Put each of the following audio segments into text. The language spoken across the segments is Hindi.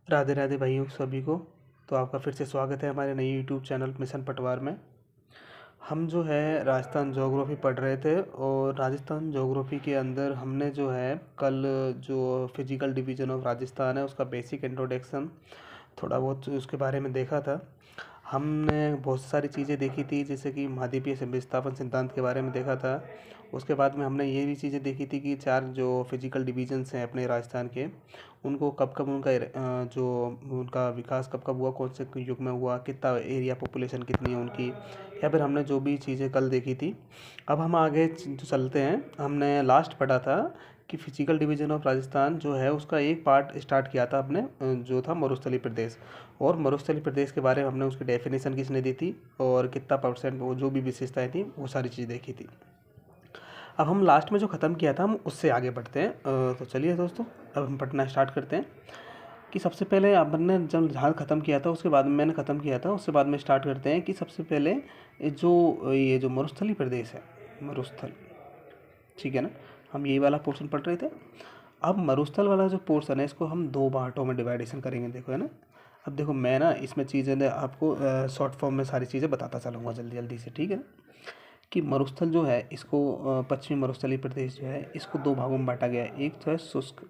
राधे राधे भाइयों सभी को। तो आपका फिर से स्वागत है हमारे नए यूट्यूब चैनल मिशन पटवार में। हम जो है राजस्थान ज्योग्राफी पढ़ रहे थे और राजस्थान ज्योग्राफी के अंदर हमने जो है कल जो फिजिकल डिवीज़न ऑफ राजस्थान है उसका बेसिक इंट्रोडक्शन थोड़ा बहुत उसके बारे में देखा था। हमने बहुत सारी चीज़ें देखी थी जैसे कि महाद्वीपीय विस्थापन सिद्धांत के बारे में देखा था। उसके बाद में हमने ये भी चीज़ें देखी थी कि चार जो फिजिकल डिवीजन्स हैं अपने राजस्थान के उनको कब कब उनका जो उनका विकास कब कब हुआ, कौन से युग में हुआ, कितना एरिया पॉपुलेशन कितनी है उनकी, या फिर हमने जो भी चीज़ें कल देखी थी। अब हम आगे जो चलते हैं, हमने लास्ट पढ़ा था कि फिजिकल डिवीजन ऑफ राजस्थान जो है उसका एक पार्ट स्टार्ट किया था अपने जो था मरुस्थलीय प्रदेश। और मरुस्थलीय प्रदेश के बारे में हमने उसकी डेफिनेशन किसने दी थी और कितना परसेंट वो जो भी विशेषताएं थी वो सारी चीज़ देखी थी। अब हम लास्ट में जो ख़त्म किया था हम उससे आगे बढ़ते हैं। तो चलिए दोस्तों, अब हम पढ़ना स्टार्ट करते हैं कि सबसे पहले आपने जब जहाँ ख़त्म किया था उसके बाद में मैंने ख़त्म किया था उससे बाद में स्टार्ट करते हैं कि सबसे पहले ये जो मरुस्थलीय प्रदेश है, मरुस्थल, ठीक है ना, हम यही वाला पोर्शन पढ़ रहे थे। अब मरुस्थल वाला जो पोर्शन है इसको हम दो पार्टों में डिवाइडेशन करेंगे, देखो है ना। अब देखो मैं ना इसमें चीज़ें आपको शॉर्ट फॉर्म में सारी चीज़ें बताता चलूँगा जल्दी जल्दी से, ठीक है ना। कि मरुस्थल जो है इसको पश्चिमी मरुस्थलीय प्रदेश जो है इसको दो भागों में बांटा गया है। एक तो है शुष्क,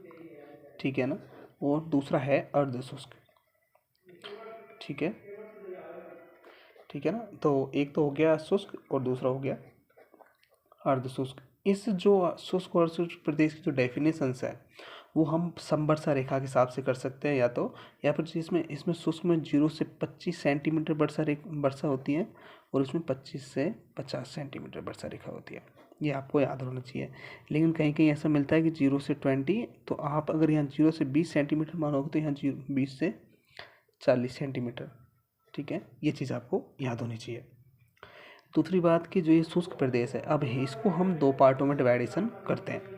ठीक है ना, और दूसरा है अर्ध शुष्क, ठीक है, ठीक है ना। तो एक तो हो गया शुष्क और दूसरा हो गया अर्ध शुष्क। इस जो शुष्क और शुष्क प्रदेश की जो डेफिनेशंस है वो हम समवर्षा रेखा के हिसाब से कर सकते हैं, या फिर जिसमें इसमें शुष्क में 0 से 25 सेंटीमीटर वर्षा होती है और उसमें 25 से 50 सेंटीमीटर वर्षा रेखा होती है। ये आपको याद होना चाहिए। लेकिन कहीं कहीं ऐसा मिलता है कि 0 से 20, तो आप अगर यहाँ 0 से 20 सेंटीमीटर मानोगे तो यहाँ 20 से 40 सेंटीमीटर, ठीक है। ये चीज़ आपको याद होनी चाहिए। दूसरी बात कि जो ये शुष्क प्रदेश है, अब इसको हम दो पार्टों में डिवाइडेशन करते हैं,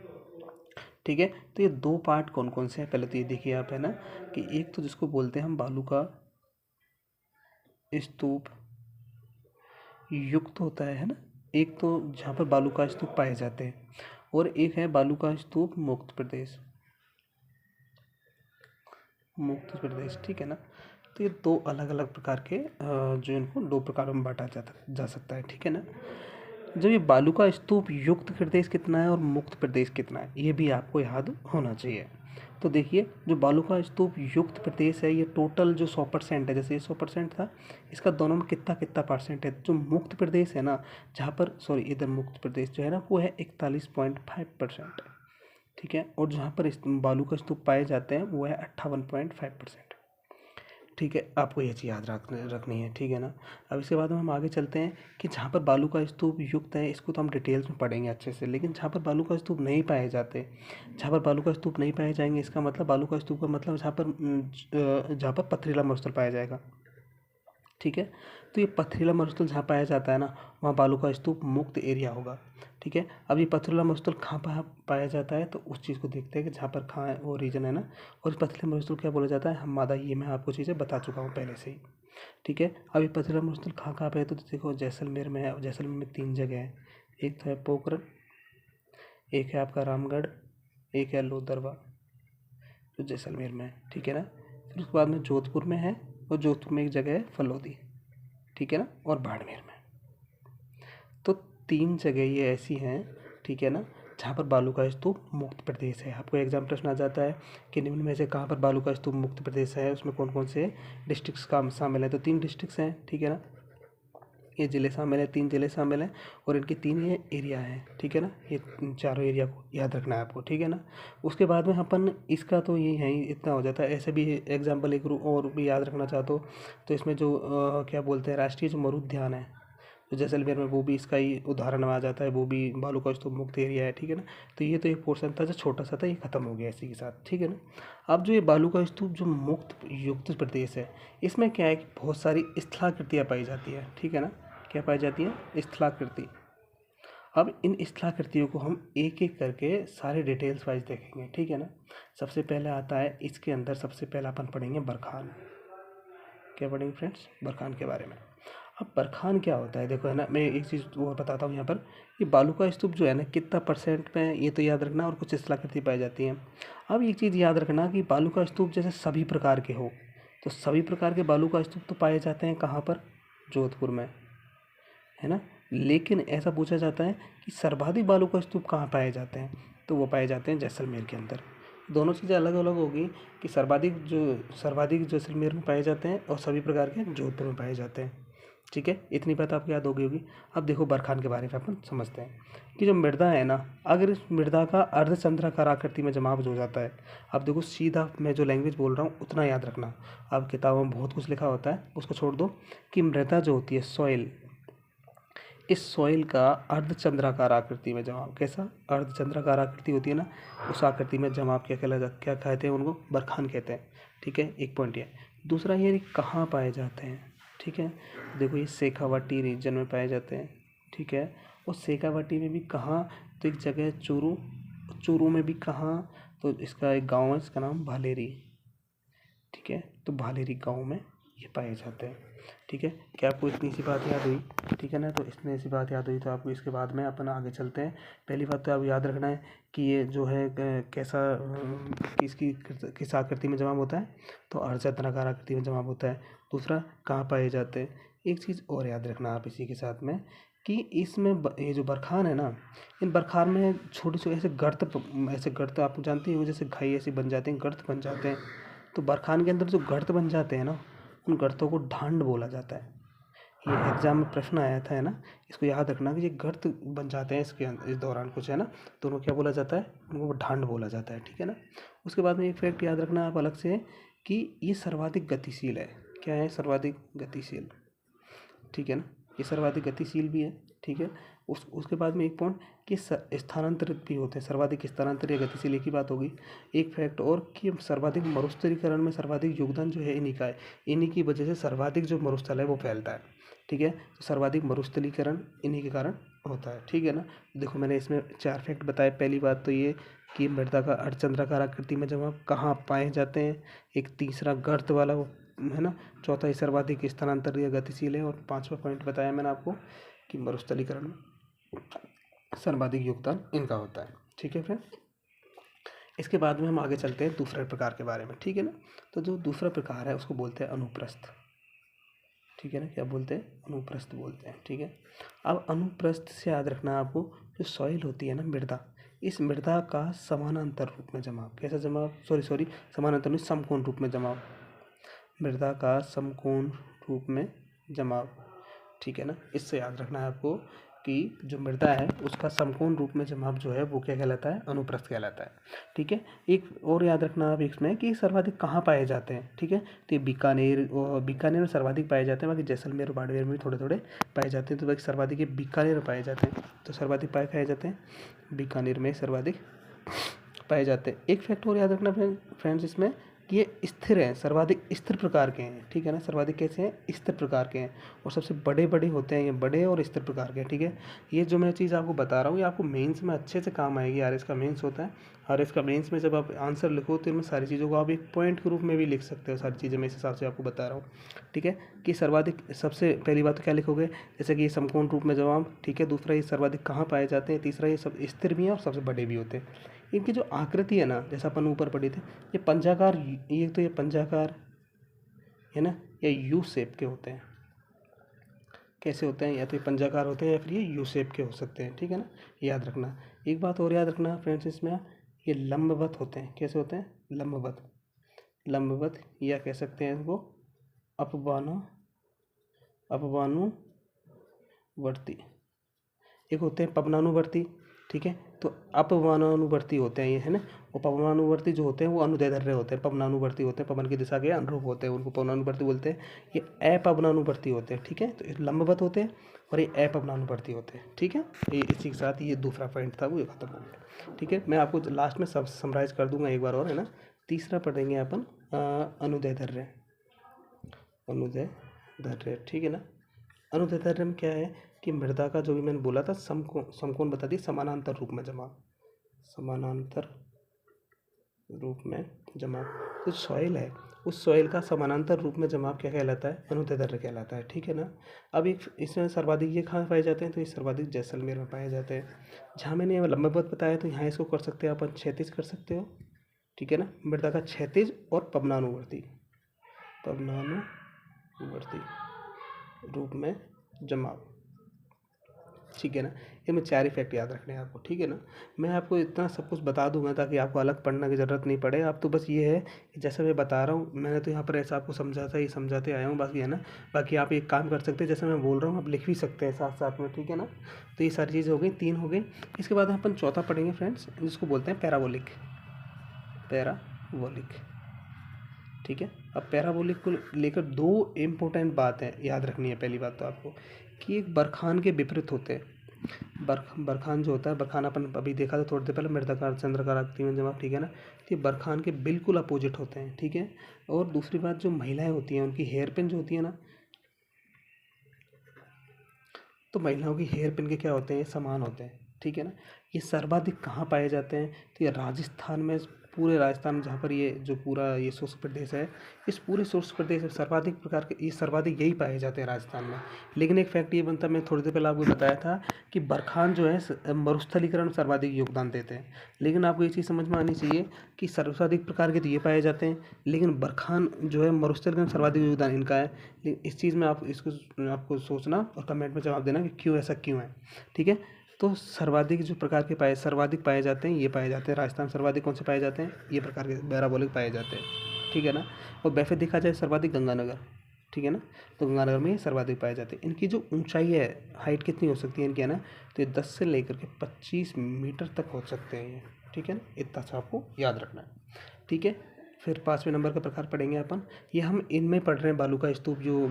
ठीक है। तो ये दो पार्ट कौन कौन से हैं, पहले तो ये देखिए आप, है ना, कि एक तो जिसको बोलते हैं हम बालू का स्तूप युक्त होता है ना, एक तो जहाँ पर बालू का स्तूप पाए जाते हैं, और एक है बालू का स्तूप मुक्त प्रदेश, मुक्त प्रदेश, ठीक है ना। तो ये दो अलग अलग प्रकार के जो इनको दो प्रकारों में बांटा जा सकता है, ठीक है ना। जब ये बालू का स्तूप युक्त प्रदेश कितना है और मुक्त प्रदेश कितना है ये भी आपको याद होना चाहिए। तो देखिए जो बालू का स्तूप युक्त प्रदेश है ये टोटल जो 100% है, जैसे ये 100% था, इसका दोनों में कितना कितना परसेंट है। जो मुक्त प्रदेश है ना, जहाँ पर सॉरी इधर मुक्त प्रदेश जो है ना वो है 41.5%, ठीक है। और जहाँ पर इस बालू का स्तूप पाए जाते हैं वो है 58.5%, ठीक है। आपको ये चीज़ याद रखनी है, ठीक है ना। अब इसके बाद में हम आगे चलते हैं कि जहाँ पर बालू का स्तूप युक्त है इसको तो हम डिटेल्स में पढ़ेंगे अच्छे से, लेकिन जहाँ पर बालू का स्तूप नहीं पाए जाते, जहाँ पर बालू का स्तूप नहीं पाए जाएंगे इसका मतलब बालू का स्तूप का मतलब जहाँ पर पथरीला मरुस्थल पाया जाएगा, ठीक है। तो ये पथरीला मरुस्थल जहाँ पाया जाता है ना वहाँ बालू का स्तूप मुक्त एरिया होगा, ठीक है। अब ये पथरीला मरुस्थल कहाँ पाया जाता है तो उस चीज़ को देखते हैं कि जहाँ पर कहाँ वो रीजन है ना। और इस पथरीला मरुस्थल क्या बोला जाता है हम मादा, ये मैं आपको चीज़ें बता चुका हूँ पहले से ही, ठीक है। अब ये पथरीला मरुस्थल कहाँ पे है तो देखो जैसलमेर में है, और जैसलमेर में 3 जगह है, एक तो है पोखरण, एक है आपका रामगढ़, एक है लोहदरवा जो जैसलमेर में है, ठीक है ना। फिर उसके बाद में जोधपुर में है, और जोधपुर में एक जगह है फलोदी, ठीक है ना, और बाड़मेर में। तो 3 जगह ये ऐसी हैं, ठीक है ना, जहाँ पर बालू का स्तूप मुक्त प्रदेश है। आपको एग्जाम प्रश्न आ जाता है कि निम्न में से कहाँ पर बालू का स्तूप मुक्त प्रदेश है, उसमें कौन कौन से डिस्ट्रिक्ट्स का शामिल है। तो 3 डिस्ट्रिक्ट्स हैं, ठीक है ना, ये ज़िले शामिल है, 3 ज़िले शामिल हैं, और इनके 3 ये एरिया हैं, ठीक है ना। ये चारों एरिया को याद रखना है आपको, ठीक है ना। उसके बाद में अपन इसका तो ये है ही इतना हो जाता है। ऐसे भी एग्जाम्पल एक और भी याद रखना चाहते हो तो इसमें जो क्या बोलते हैं राष्ट्रीय जो मरुद्यान है जो जैसलमेर में, वो भी इसका ही उदाहरण में आ जाता है, वो भी बालू का स्तूप मुक्त एरिया है, ठीक है ना। तो ये तो एक पोर्शन था जो छोटा सा था, ये खत्म हो गया इसी के साथ, ठीक है ना। अब जो ये बालू का स्तूप जो मुक्त युक्त प्रदेश है इसमें क्या है कि बहुत सारी स्थलाकृतियाँ पाई जाती है, ठीक है ना। क्या पाई जाती है स्थलाकृति। अब इन स्थलाकृतियों को हम एक एक करके सारे डिटेल्स वाइज देखेंगे, ठीक है ना। सबसे पहले आता है इसके अंदर, सबसे पहले अपन पढ़ेंगे बरखान। क्या पढ़ेंगे फ्रेंड्स, बरखान के बारे में। अब बरखान क्या होता है, देखो है ना, मैं एक चीज़ और बताता हूँ यहाँ पर। ये बालू का स्तूप जो है ना कितना परसेंट में, ये तो याद रखना, और कुछ स्थलाकृति पाई जाती हैं। अब एक चीज़ याद रखना कि बालू का स्तूप जैसे सभी प्रकार के हो, तो सभी प्रकार के बालू का स्तूप तो पाए जाते हैं कहाँ पर, जोधपुर में, है ना। लेकिन ऐसा पूछा जाता है कि सर्वाधिक बालू का स्तूप कहाँ पाए जाते हैं, तो वो पाए जाते हैं जैसलमेर के अंदर। दोनों चीज़ें अलग अलग होगी कि सर्वाधिक जैसलमेर में पाए जाते हैं और सभी प्रकार के जोधपुर में पाए जाते हैं। ठीक है, इतनी बात आपको याद हो गई होगी। अब देखो बरखान के बारे में अपन समझते हैं कि जो मृदा है ना, अगर इस मृदा का अर्धचंद्राकार आकृति में जमाव हो जाता है। अब देखो सीधा मैं जो लैंग्वेज बोल रहा हूँ उतना याद रखना। अब किताबों में बहुत कुछ लिखा होता है, उसको छोड़ दो। कि मृदा जो होती है सॉइल, इस सॉइल का अर्धचंद्राकार आकृति में जमाव, कैसा अर्धचंद्राकार आकृति होती है ना, उस आकृति में जमाव क्या कहते हैं, उनको बरखान कहते हैं। ठीक है, एक पॉइंट ये। दूसरा ये कहाँ पाए जाते हैं। ठीक है, देखो ये शेखावाटी रीजन में पाए जाते हैं। ठीक है, और शेखावाटी में भी कहाँ, तो एक जगह है चूरू, चूरू में भी कहाँ, तो इसका एक गाँव है, इसका नाम भालेरी। ठीक है, तो भालेरी गाँव में ये पाए जाते हैं। ठीक है, क्या आपको इतनी सी बात याद हुई। ठीक है ना, तो इतनी सी बात याद हुई तो आपको इसके बाद में अपन आगे चलते हैं। पहली बात तो आप याद रखना है कि ये जो है कैसा किस आकृति में जमाव होता है, तो अर्धचंद्राकार आकृति में जमाव होता है। दूसरा कहाँ पाए जाते हैं। एक चीज़ और याद रखना आप इसी के साथ में कि इसमें ये जो बरखान है ना, इन बरखान में छोटे छोटे ऐसे गर्त आप जानते हो, जैसे घाई ऐसी बन जाते हैं, गर्त बन जाते हैं। तो बरखान के अंदर जो गर्त बन जाते हैं ना, उन गर्तों को ढांड बोला जाता है। ये एग्जाम में प्रश्न आया था, है ना, इसको याद रखना कि ये गर्त बन जाते हैं इस दौरान कुछ, है ना, तो उनको क्या बोला जाता है, उनको ढांड बोला जाता है। ठीक है ना। उसके बाद में एक फैक्ट याद रखना आप अलग से कि ये सर्वाधिक गतिशील है। क्या है, सर्वाधिक गतिशील। ठीक है ना, ये सर्वाधिक गतिशील भी है। ठीक है, उसके बाद में एक पॉइंट कि स्थानांतरित भी होते हैं, सर्वाधिक स्थानांतरित या गतिशील एक ही बात होगी। एक फैक्ट और कि सर्वाधिक मरुस्थलीकरण में सर्वाधिक योगदान जो है इन्हीं का है, इन्हीं की वजह से सर्वाधिक जो मरुस्थल है वो फैलता है। ठीक है, तो सर्वाधिक मरुस्थलीकरण इन्हीं के कारण होता है। ठीक है ना। देखो मैंने इसमें 4 फैक्ट बताए। पहली बात तो ये कि मृदा का अर्धचंद्राकार आकृति में जमाव कहाँ पाए जाते हैं। एक तीसरा गर्त वाला वो, है ना। चौथा ही सर्वाधिक स्थानांतरित या गतिशील है। और 5वां पॉइंट बताया मैंने आपको कि मरुस्थलीकरण में सर्वाधिक योगदान इनका होता है। ठीक है फ्रेंड, इसके बाद में हम आगे चलते हैं दूसरे प्रकार के बारे में। ठीक है ना, तो जो दूसरा प्रकार है उसको बोलते हैं अनुप्रस्थ। ठीक है ना, क्या बोलते हैं, अनुप्रस्थ बोलते हैं। ठीक है, अब अनुप्रस्थ से याद रखना आपको, जो सॉइल होती है ना, मृदा, इस मृदा का समानांतर रूप में जमाव, कैसा जमाव, सॉरी समानांतर नहीं, समकोण रूप में जमाव, मृदा का समकोण रूप में जमाव। ठीक है ना, इससे याद रखना है आपको कि जो मृदा है उसका समकोण रूप में जमाव जो है वो क्या कहलाता है, अनुप्रस्थ कहलाता है। ठीक है, एक और याद रखना आप इसमें कि सर्वाधिक कहाँ पाए जाते हैं। ठीक है, तो ये बीकानेर में सर्वाधिक पाए जाते हैं, बाकी जैसलमेर और बाड़मेर में थोड़े थोड़े पाए जाते हैं। तो बाकी सर्वाधिक ये बीकानेर में पाए जाते हैं, तो सर्वाधिक पाए जाते हैं बीकानेर में, सर्वाधिक पाए जाते हैं। एक फैक्ट और याद रखना फ्रेंड्स इसमें कि ये स्थिर हैं, सर्वाधिक स्थिर प्रकार के हैं। ठीक है ना, सर्वाधिक कैसे हैं, स्थिर प्रकार के हैं। और सबसे बड़े होते हैं ये, बड़े और स्थिर प्रकार के। ठीक है, ये जो मैं चीज़ आपको बता रहा हूँ ये आपको मेंस में अच्छे से काम आएगी यार। इसका मेंस होता है, और इसका मेंस में जब आप आंसर लिखो तो इनमें सारी चीज़ों को आप एक पॉइंट के रूप में भी लिख सकते हो, सारी चीज़ें मैं इस हिसाब से आपको बता रहा हूँ। ठीक है, कि सर्वाधिक, सबसे पहली बात तो क्या लिखोगे, जैसे कि ये समकोण रूप में जवाब। ठीक है, दूसरा ये सर्वाधिक कहाँ पाए जाते हैं, तीसरा ये सब स्थिर भी हैं और सबसे बड़े भी होते हैं। इनकी जो आकृति है ना, जैसा अपन ऊपर पढ़े थे, ये पंजाकार, ये तो ये पंजाकार है ना, या यू शेप के होते हैं। कैसे होते हैं, या तो ये पंजाकार होते हैं या फिर ये यू शेप के हो सकते हैं। ठीक है ना, याद रखना। एक बात और याद रखना फ्रेंड्स इसमें, ये लंबवत होते हैं। कैसे होते हैं, लंबवत या कह सकते हैं इनको अपवानुवर्ती। एक होते हैं पवनानुवर्ती। ठीक है, तो अपवनानुवर्ती होते हैं ये, है ना। और पवनानुवर्ती जो होते हैं वो अनुदैर्ध्य होते हैं, पवनानुवर्ती होते हैं, पवन की दिशा के अनुरूप होते हैं, उनको पवनानुवर्ती बोलते हैं। ये अपवनानुवर्ती होते हैं। ठीक है, तो ये लंबवत होते हैं और ये अपवनानुवर्ती होते हैं। ठीक है, ये इसी के साथ ये दूसरा पॉइंट था वो खत्म हो गया। ठीक है, मैं आपको लास्ट में सब समराइज कर दूंगा एक बार और, है ना। तीसरा पढ़ेंगे अपन अनुदैर्ध्य। ठीक है ना। अनुदैर्ध्य में क्या है कि मृदा का, जो भी मैंने बोला था, समकोण बता दिए, समानांतर रूप में जमा। जो सॉइल है उस सॉइल का समानांतर रूप में जमाव क्या कहलाता है? अनुदैर्ध्य कहलाता है, ठीक है ना। अब एक इसमें सर्वाधिक ये कहाँ पाए जाते हैं? तो ये सर्वाधिक जैसलमेर में पाए जाते हैं। जहाँ मैंने ये लंबवत बताया तो यहाँ इसको कर सकते हैं अपन क्षैतिज कर सकते हो, ठीक है ना। मृदा का क्षैतिज और पवनानुवर्ती रूप में जमाव, ठीक है ना। इनमें 4 इफेक्ट याद रखने हैं आपको, ठीक है ना। मैं आपको इतना सब कुछ बता दूंगा ताकि आपको अलग पढ़ने की ज़रूरत नहीं पड़े। आप तो बस ये है कि जैसे मैं बता रहा हूँ, मैंने तो यहाँ पर ऐसा आपको समझाता ये समझाते आया हूँ, बाकी है ना। बाकी आप एक काम कर सकते हैं, जैसे मैं बोल रहा हूँ आप लिख भी सकते हैं साथ साथ में, ठीक है ना। तो ये सारी चीज़ें हो गई, 3 हो गई। इसके बाद अपन चौथा पढ़ेंगे फ्रेंड्स, जिसको बोलते हैं पैराबोलिक, ठीक है। अब पैराबोलिक को लेकर 2 इम्पोर्टेंट बातें याद रखनी है। पहली बात तो आपको कि एक बरखान के विपरीत होते हैं। बरखान जो होता है, बरखान अपन अभी देखा था थोड़ी देर पहले, मृदाकार चंद्राकार आकृति में जमाव, ठीक है ना। तो ये बरखान के बिल्कुल अपोजिट होते हैं, ठीक है। और दूसरी बात, जो महिलाएं होती हैं उनकी हेयर पिन जो होती है ना, तो महिलाओं की हेयर पिन के क्या होते हैं? ये समान होते हैं, ठीक है ना। ये सर्वाधिक कहाँ पाए जाते हैं? तो ये राजस्थान में, पूरे राजस्थान जहाँ पर ये जो पूरा ये शुष्क प्रदेश है, इस पूरे शुष्क प्रदेश में सर्वाधिक प्रकार के ये सर्वाधिक यही पाए जाते हैं राजस्थान में। लेकिन एक फैक्ट ये बनता है, मैं थोड़ी देर पहले आपको बताया था कि बरखान जो है मरुस्थलीकरण में सर्वाधिक योगदान देते हैं। लेकिन आपको ये चीज़ समझ में आनी चाहिए कि सर्वाधिक प्रकार के तो ये पाए जाते हैं, लेकिन बरखान जो है मरुस्थलीकरण में सर्वाधिक योगदान इनका है। लेकिन इस चीज़ में आप इसको आपको सोचना और कमेंट में जवाब देना कि क्यों ऐसा क्यों है, ठीक है। तो सर्वाधिक जो प्रकार के सर्वाधिक पाए जाते हैं, ये पाए जाते हैं राजस्थान। सर्वाधिक कौन से पाए जाते हैं? ये प्रकार के पैराबोलिक पाए जाते हैं, ठीक है ना। और वैसे देखा जाए सर्वाधिक गंगानगर, ठीक है ना। तो गंगानगर में ये सर्वाधिक पाए जाते हैं। इनकी जो ऊंचाई है, हाइट कितनी हो सकती है इनकी, है ना। तो ये 10 से लेकर के 25 मीटर तक हो सकते हैं ये, ठीक है ना। इतना सा आपको याद रखना है, ठीक है। फिर 5वें नंबर का प्रकार पढ़ेंगे अपन। ये हम इनमें पढ़ रहे हैं, बालू का स्तूप जो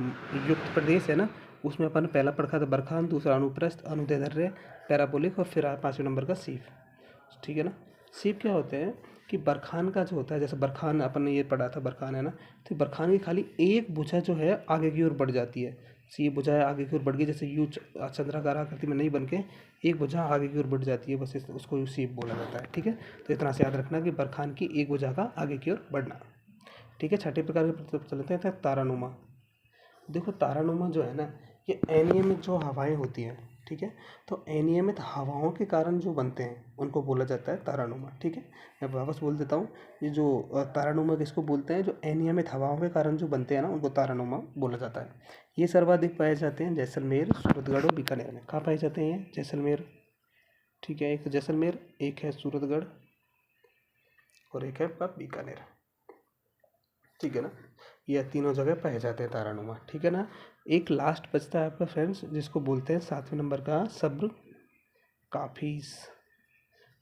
युक्त प्रदेश है ना, उसमें अपन पहला पढ़ा था बरखान, दूसरा अनुप्रस्थ, अनुदैर्ध्य, पैराबोलिक, और फिर 5वें नंबर का सीप, ठीक है ना। सीप क्या होते हैं कि बरखान का जो होता है, जैसे बरखान अपन ने ये पढ़ा था, बरखान है ना। तो बरखान की खाली एक भुजा जो है आगे की ओर बढ़ जाती है। सी भुजा है आगे की ओर बढ़ गई, जैसे यू चंद्राकार आकृति में नहीं बन के एक भुजा आगे की ओर बढ़ जाती है, बस उसको सीप बोला जाता है, ठीक है। तो इतना से याद रखना कि बरखान की एक भुजा का आगे की ओर बढ़ना, ठीक है। 6ठे प्रकार के चलते हैं तारानुमा। देखो तारानुमा जो है ना, ये अनियमित जो हवाएं होती हैं, ठीक है। तो अनियमित हवाओं के कारण जो बनते हैं उनको बोला जाता है तारानुमा, ठीक है। मैं वापस बोल देता हूँ, ये जो तारानुमा किसको बोलते हैं? जो अनियमित हवाओं के कारण जो बनते हैं ना, उनको तारानुमा बोला जाता है। ये सर्वाधिक पाए जाते हैं जैसलमेर, सूरतगढ़ और बीकानेर में। कहाँ पाए जाते हैं? जैसलमेर, ठीक है। एक तो जैसलमेर, एक है सूरतगढ़ और एक है आपका बीकानेर, ठीक है ना। ये तीनों जगह पाए जाते हैं तारानुमा, ठीक है ना। एक लास्ट बचता है आपका फ्रेंड्स, जिसको बोलते हैं 7वें नंबर का सब्र काफिस,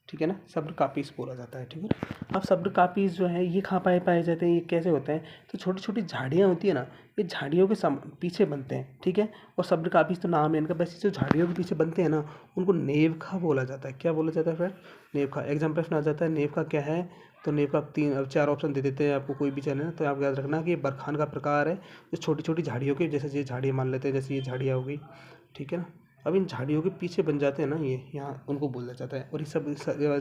ठीक है ना। सब्र काफिस बोला जाता है, ठीक है। अब सब्र काफिस जो है ये कहाँ पाए जाते हैं? ये कैसे होते हैं? तो छोटी छोटी झाड़ियाँ होती है ना, ये झाड़ियों के पीछे बनते हैं, ठीक है। और सब्र काफिस तो नाम है इनका। वैसे जो झाड़ियों के पीछे बनते हैं ना, उनको नेवखा बोला जाता है। क्या बोला जाता है फ्रेंड? नेवखा। एग्जाम प्रश्न आ जाता है नेवखा क्या है, तो नेवखा 4 ऑप्शन दे देते हैं आपको, कोई भी चैनल है। तो आप याद रखना कि ये बरखान का प्रकार है, जो छोटी छोटी झाड़ियों के, जैसे ये झाड़ियाँ मान लेते हैं, जैसे ये झाड़ियाँ हो गई, ठीक है ना। अब इन झाड़ियों के पीछे बन जाते हैं ना ये, यहाँ उनको बोला जाता है। और ये सब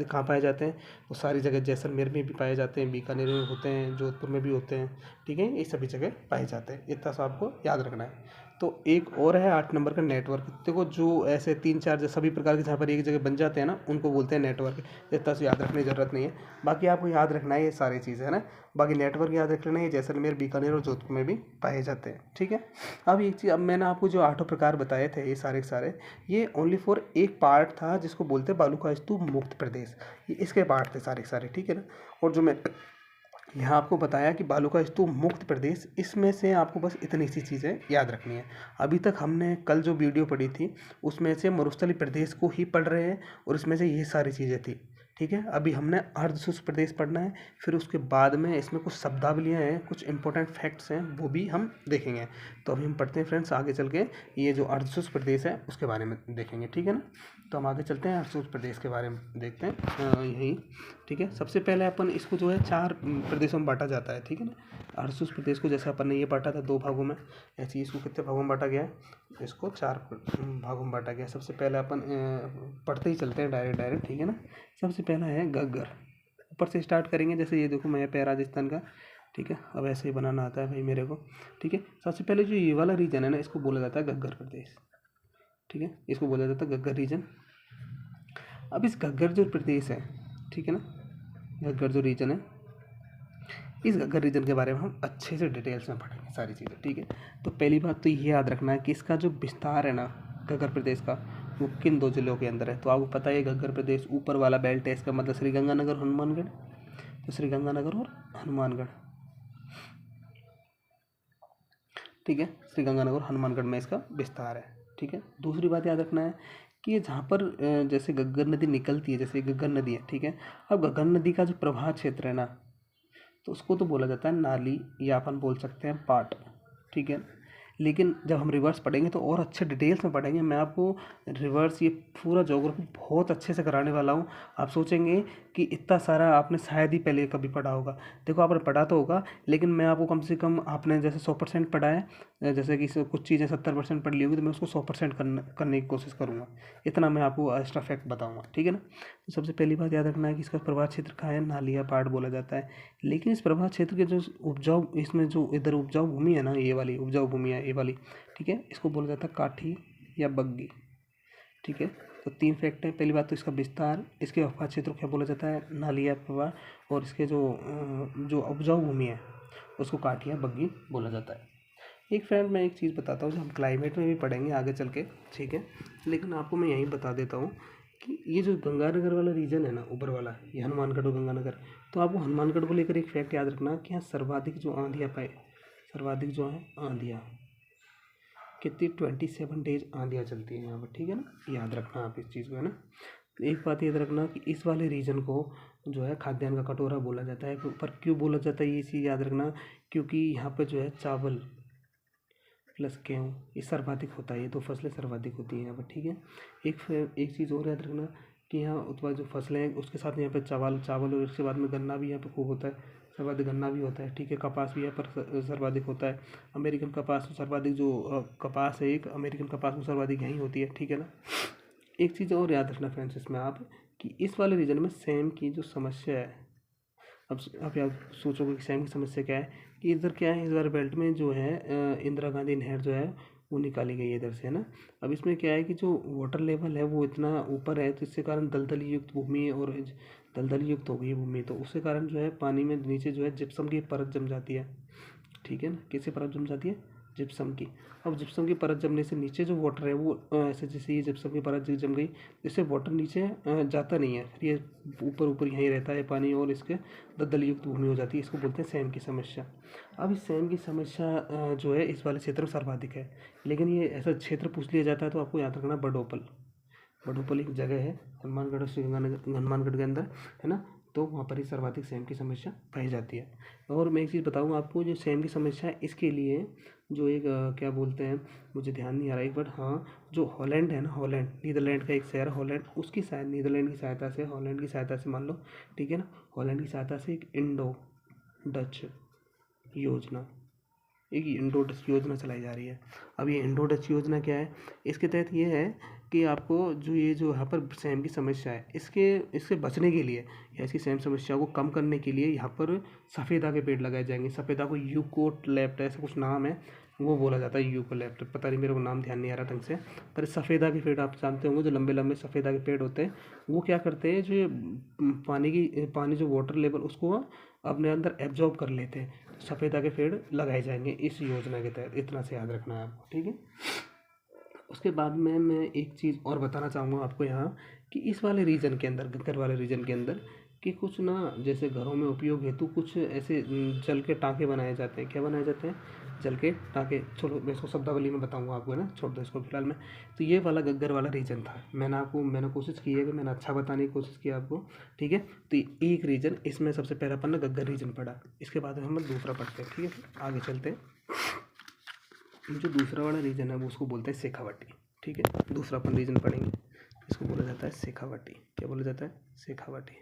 कहाँ पाए जाते हैं? तो सारी जगह, जैसलमेर में भी पाए जाते हैं, बीकानेर में होते हैं, जोधपुर में भी होते हैं, ठीक है। ये सभी जगह पाए जाते हैं। इतना सा आपको याद रखना है। तो एक और है 8 नंबर का नेटवर्क। देखो जो ऐसे 3-4 सभी प्रकार के जहाँ पर एक जगह बन जाते हैं ना, उनको बोलते हैं नेटवर्क। इतना सा याद रखने की ज़रूरत नहीं है। बाकी आपको याद रखना है ये सारी चीज़ें, है ना। बाकी नेटवर्क याद रख लेना, ये जैसलमेर, बीकानेर और जोधपुर में भी पाए जाते हैं, ठीक है। अब एक चीज़, अब मैंने आपको जो 8 प्रकार बताए थे, ये सारे के सारे, ये ओनली फॉर एक पार्ट था जिसको बोलते हैं बालू का स्तूप मुक्त प्रदेश। ये इसके पार्ट थे सारे के सारे, ठीक है ना। और जो मैं यहाँ आपको बताया कि बालू का स्तूप मुक्त प्रदेश, इसमें से आपको बस इतनी सी चीज़ें याद रखनी है। अभी तक हमने कल जो वीडियो पढ़ी थी उसमें से मरुस्थलीय प्रदेश को ही पढ़ रहे हैं, और इसमें से ये सारी चीज़ें थी, ठीक है। अभी हमने अर्धशुष्क प्रदेश पढ़ना है, फिर उसके बाद में इसमें कुछ शब्दावलियाँ हैं, कुछ इंपॉर्टेंट फैक्ट्स हैं, वो भी हम देखेंगे। तो अभी हम पढ़ते हैं फ्रेंड्स आगे चल के, ये जो अर्धशुष्क प्रदेश है उसके बारे में देखेंगे, ठीक है ना। तो हम आगे चलते हैं, अर्धशुष्क प्रदेश के बारे में देखते हैं यही, ठीक है। सबसे पहले अपन इसको जो है 4 प्रदेशों में बांटा जाता है, ठीक है ना। अर्धशुष्क प्रदेश को जैसे अपन ने ये बांटा था 2 भागों में, ऐसे ही इसको कितने भागों में बांटा गया है? इसको 4 भागों में बांटा गया है। सबसे पहले अपन पढ़ते ही चलते हैं डायरेक्ट, ठीक है ना। सबसे पहला है गग्गर। ऊपर से स्टार्ट करेंगे, जैसे ये देखो मैप है राजस्थान का, ठीक है। अब ऐसे ही बनाना आता है भाई मेरे को, ठीक है। सबसे पहले जो ये वाला रीजन है ना, इसको बोला जाता है घग्गर प्रदेश, ठीक है, इसको बोला जाता है घग्गर रीजन। अब इस घग्गर जो प्रदेश है, ठीक है ना, घग्गर जो रीजन है, इस घग्गर रीजन के बारे में हम अच्छे से डिटेल्स में पढ़ेंगे सारी चीज़ें, ठीक है। तो पहली बात तो ये याद रखना है कि इसका जो विस्तार है ना घग्गर प्रदेश का, वो किन दो जिलों के अंदर है। तो आपको पता है घग्गर प्रदेश ऊपर वाला बेल्ट है, इसका मतलब श्रीगंगानगर हनुमानगढ़, तो श्रीगंगानगर और हनुमानगढ़, ठीक है, श्रीगंगानगर हनुमानगढ़ में इसका विस्तार है, ठीक है। दूसरी बात याद रखना है कि ये जहाँ पर जैसे घग्गर नदी निकलती है, जैसे घग्गर नदी है, ठीक है। अब घग्गर नदी का जो प्रवाह क्षेत्र है ना, तो उसको तो बोला जाता है नाली, या अपन बोल सकते हैं पाट, ठीक है। लेकिन जब हम रिवर्स पढ़ेंगे तो और अच्छे डिटेल्स में पढ़ेंगे। मैं आपको रिवर्स ये पूरा ज्योग्राफी बहुत अच्छे से कराने वाला हूँ। आप सोचेंगे कि इतना सारा आपने शायद ही पहले कभी पढ़ा होगा। देखो आपने पढ़ा तो होगा, लेकिन मैं आपको कम से कम, आपने जैसे 100% पढ़ा है, जैसे कि कुछ चीज़ें 70% पढ़ ली होगी, तो मैं उसको 100% करने की कोशिश करूँगा। इतना मैं आपको एक्स्ट्रा फैक्ट बताऊँगा, ठीक है ना। तो सबसे पहली बात याद रखना है कि इसका प्रभाव क्षेत्र कहाँ है, नालिया पाट बोला जाता है। लेकिन इस प्रभाव क्षेत्र के जो उपजाऊ, इसमें जो इधर उपजाऊ भूमि है ना, ये वाली उपजाऊ भूमि है, ये वाली, ठीक है, इसको बोला जाता है काठी या बग्गी, ठीक है। तो 3 फैक्ट है। पहली बात तो इसका विस्तार, इसके प्रभाव क्षेत्र को क्या बोला जाता है, नालिया प्रवाह, और इसके जो उपजाऊ भूमि है उसको काठी या बग्गी बोला जाता है। एक फ्रेंड, मैं एक चीज़ बताता हूँ जो हम क्लाइमेट में भी पढ़ेंगे आगे चल के, ठीक है, लेकिन आपको मैं यहीं बता देता हूँ कि ये जो गंगानगर वाला रीजन है ना, ऊपर वाला, ये हनुमानगढ़ और गंगानगर, तो आपको हनुमानगढ़ को लेकर एक फैक्ट याद रखना कि यहाँ सर्वाधिक जो आंधियाँ पाए, सर्वाधिक जो है आंधियाँ, कितनी 27 डेज आंधियाँ चलती हैं यहाँ पर, ठीक है ना। याद रखना आप इस चीज़ को, है ना। एक बात याद रखना कि इस वाले रीजन को जो है खाद्यान्न का कटोरा बोला जाता है। पर क्यों बोला जाता है ये चीज़ याद रखना, क्योंकि यहाँ पर जो है चावल प्लस गेहूँ ये सर्वाधिक होता है, ये दो फसलें सर्वाधिक होती हैं यहाँ पर, ठीक है। एक चीज़ और याद रखना कि यहाँ उत्पाद जो फसलें हैं उसके साथ यहाँ पे चावल और उसके बाद में गन्ना भी यहाँ पे खूब होता है, सर्वाधिक गन्ना भी होता है, ठीक है। कपास भी यहाँ पर सर्वाधिक होता है। अमेरिकन कपास सर्वाधिक, जो कपास है एक अमेरिकन कपास, वो सर्वाधिक यहीं होती है, ठीक है ना। एक चीज़ और याद रखना फ्रेंड्स इसमें आप, कि इस वाले रीजन में सेम की जो समस्या है, अब आप सोचोगे कि सेम की समस्या क्या है, कि इधर क्या है, इस बार बेल्ट में जो है इंदिरा गांधी नहर जो है वो निकाली गई है इधर से, है ना। अब इसमें क्या है कि जो वाटर लेवल है वो इतना ऊपर है, तो इसके कारण दलदली युक्त भूमि और दलदली युक्त हो गई है भूमि, तो उसके कारण जो है पानी में नीचे जो है जिप्सम की परत जम जाती है, ठीक है ना। किससे परत जम जाती है, जिप्सम की। अब जिप्सम की परत जमने से नीचे जो वाटर है वो ऐसे, जैसे ये जिप्सम की परत जम गई, इससे वाटर नीचे जाता नहीं है, फिर ये ऊपर ऊपर यहीं रहता है पानी, और इसके दलदल युक्त भूमि हो जाती है। इसको बोलते हैं सैम की समस्या। अब इस सैम की समस्या जो है इस वाले क्षेत्र में सर्वाधिक है। लेकिन ये ऐसा क्षेत्र पूछ लिया जाता है तो आपको याद रखना बडोपल, बडोपल एक जगह है हनुमानगढ़ और हनुमानगढ़ के अंदर, है ना। तो वहाँ पर ही सर्वाधिक सेम की समस्या पाई जाती है। और मैं एक चीज़ बताऊँ आपको, जो सेम की समस्या है इसके लिए जो एक क्या बोलते हैं, मुझे ध्यान नहीं आ रहा एक बार, हाँ, जो हॉलैंड है ना, हॉलैंड, नीदरलैंड का एक शहर हॉलैंड, उसकी शायद नीदरलैंड की सहायता से, हॉलैंड की सहायता से मान लो, ठीक है ना, हॉलैंड की सहायता से एक इंडो डच योजना, एक इंडो डच योजना चलाई जा रही है। अब ये इंडो डच योजना क्या है, इसके तहत ये है कि आपको जो यहाँ पर सेम की समस्या है, इससे बचने के लिए या इसकी सेम समस्या को कम करने के लिए यहाँ पर सफ़ेदा के पेड़ लगाए जाएंगे। सफ़ेदा को यूकोलेप्ट ऐसा कुछ नाम है, वो बोला जाता है यूकोलेप्ट, पता नहीं मेरे को नाम ध्यान नहीं आ रहा ढंग से। पर सफ़ेदा के पेड़ आप जानते होंगे, जो लंबे लंबे सफ़ेदा के पेड़ होते हैं, वो क्या करते हैं, जो ये पानी जो वाटर लेवल उसको अपने अंदर एब्जॉर्ब कर लेते हैं। सफ़ेदा के पेड़ लगाए जाएंगे इस योजना के तहत, इतना से याद रखना है आपको, ठीक है। उसके बाद में मैं एक चीज़ और बताना चाहूँगा आपको यहाँ, कि इस वाले रीजन के अंदर, घग्गर वाले रीजन के अंदर, कि कुछ ना जैसे घरों में उपयोग हेतु कुछ ऐसे जल के टाँके बनाए जाते हैं। क्या बनाए जाते हैं, जल के टाँके। छोड़ो, मैं इसको शब्दावली में बताऊँगा आपको, है ना, छोड़ दो इसको फिलहाल में। तो ये वाला घग्गर वाला रीजन था। मैंने कोशिश की है कि मैंने अच्छा बताने की कोशिश की आपको, ठीक है। तो एक रीजन इसमें सबसे पहला अपन ने घग्गर रीजन पढ़ा, इसके बाद हम दूसरा पढ़ते हैं, ठीक है। आगे चलते हैं। जो दूसरा वाला रीजन है वो उसको बोलते हैं शेखावटी, ठीक है। दूसरा अपन रीजन पढ़ेंगे, इसको बोला जाता है शेखावटी। क्या बोला जाता है, शेखावटी,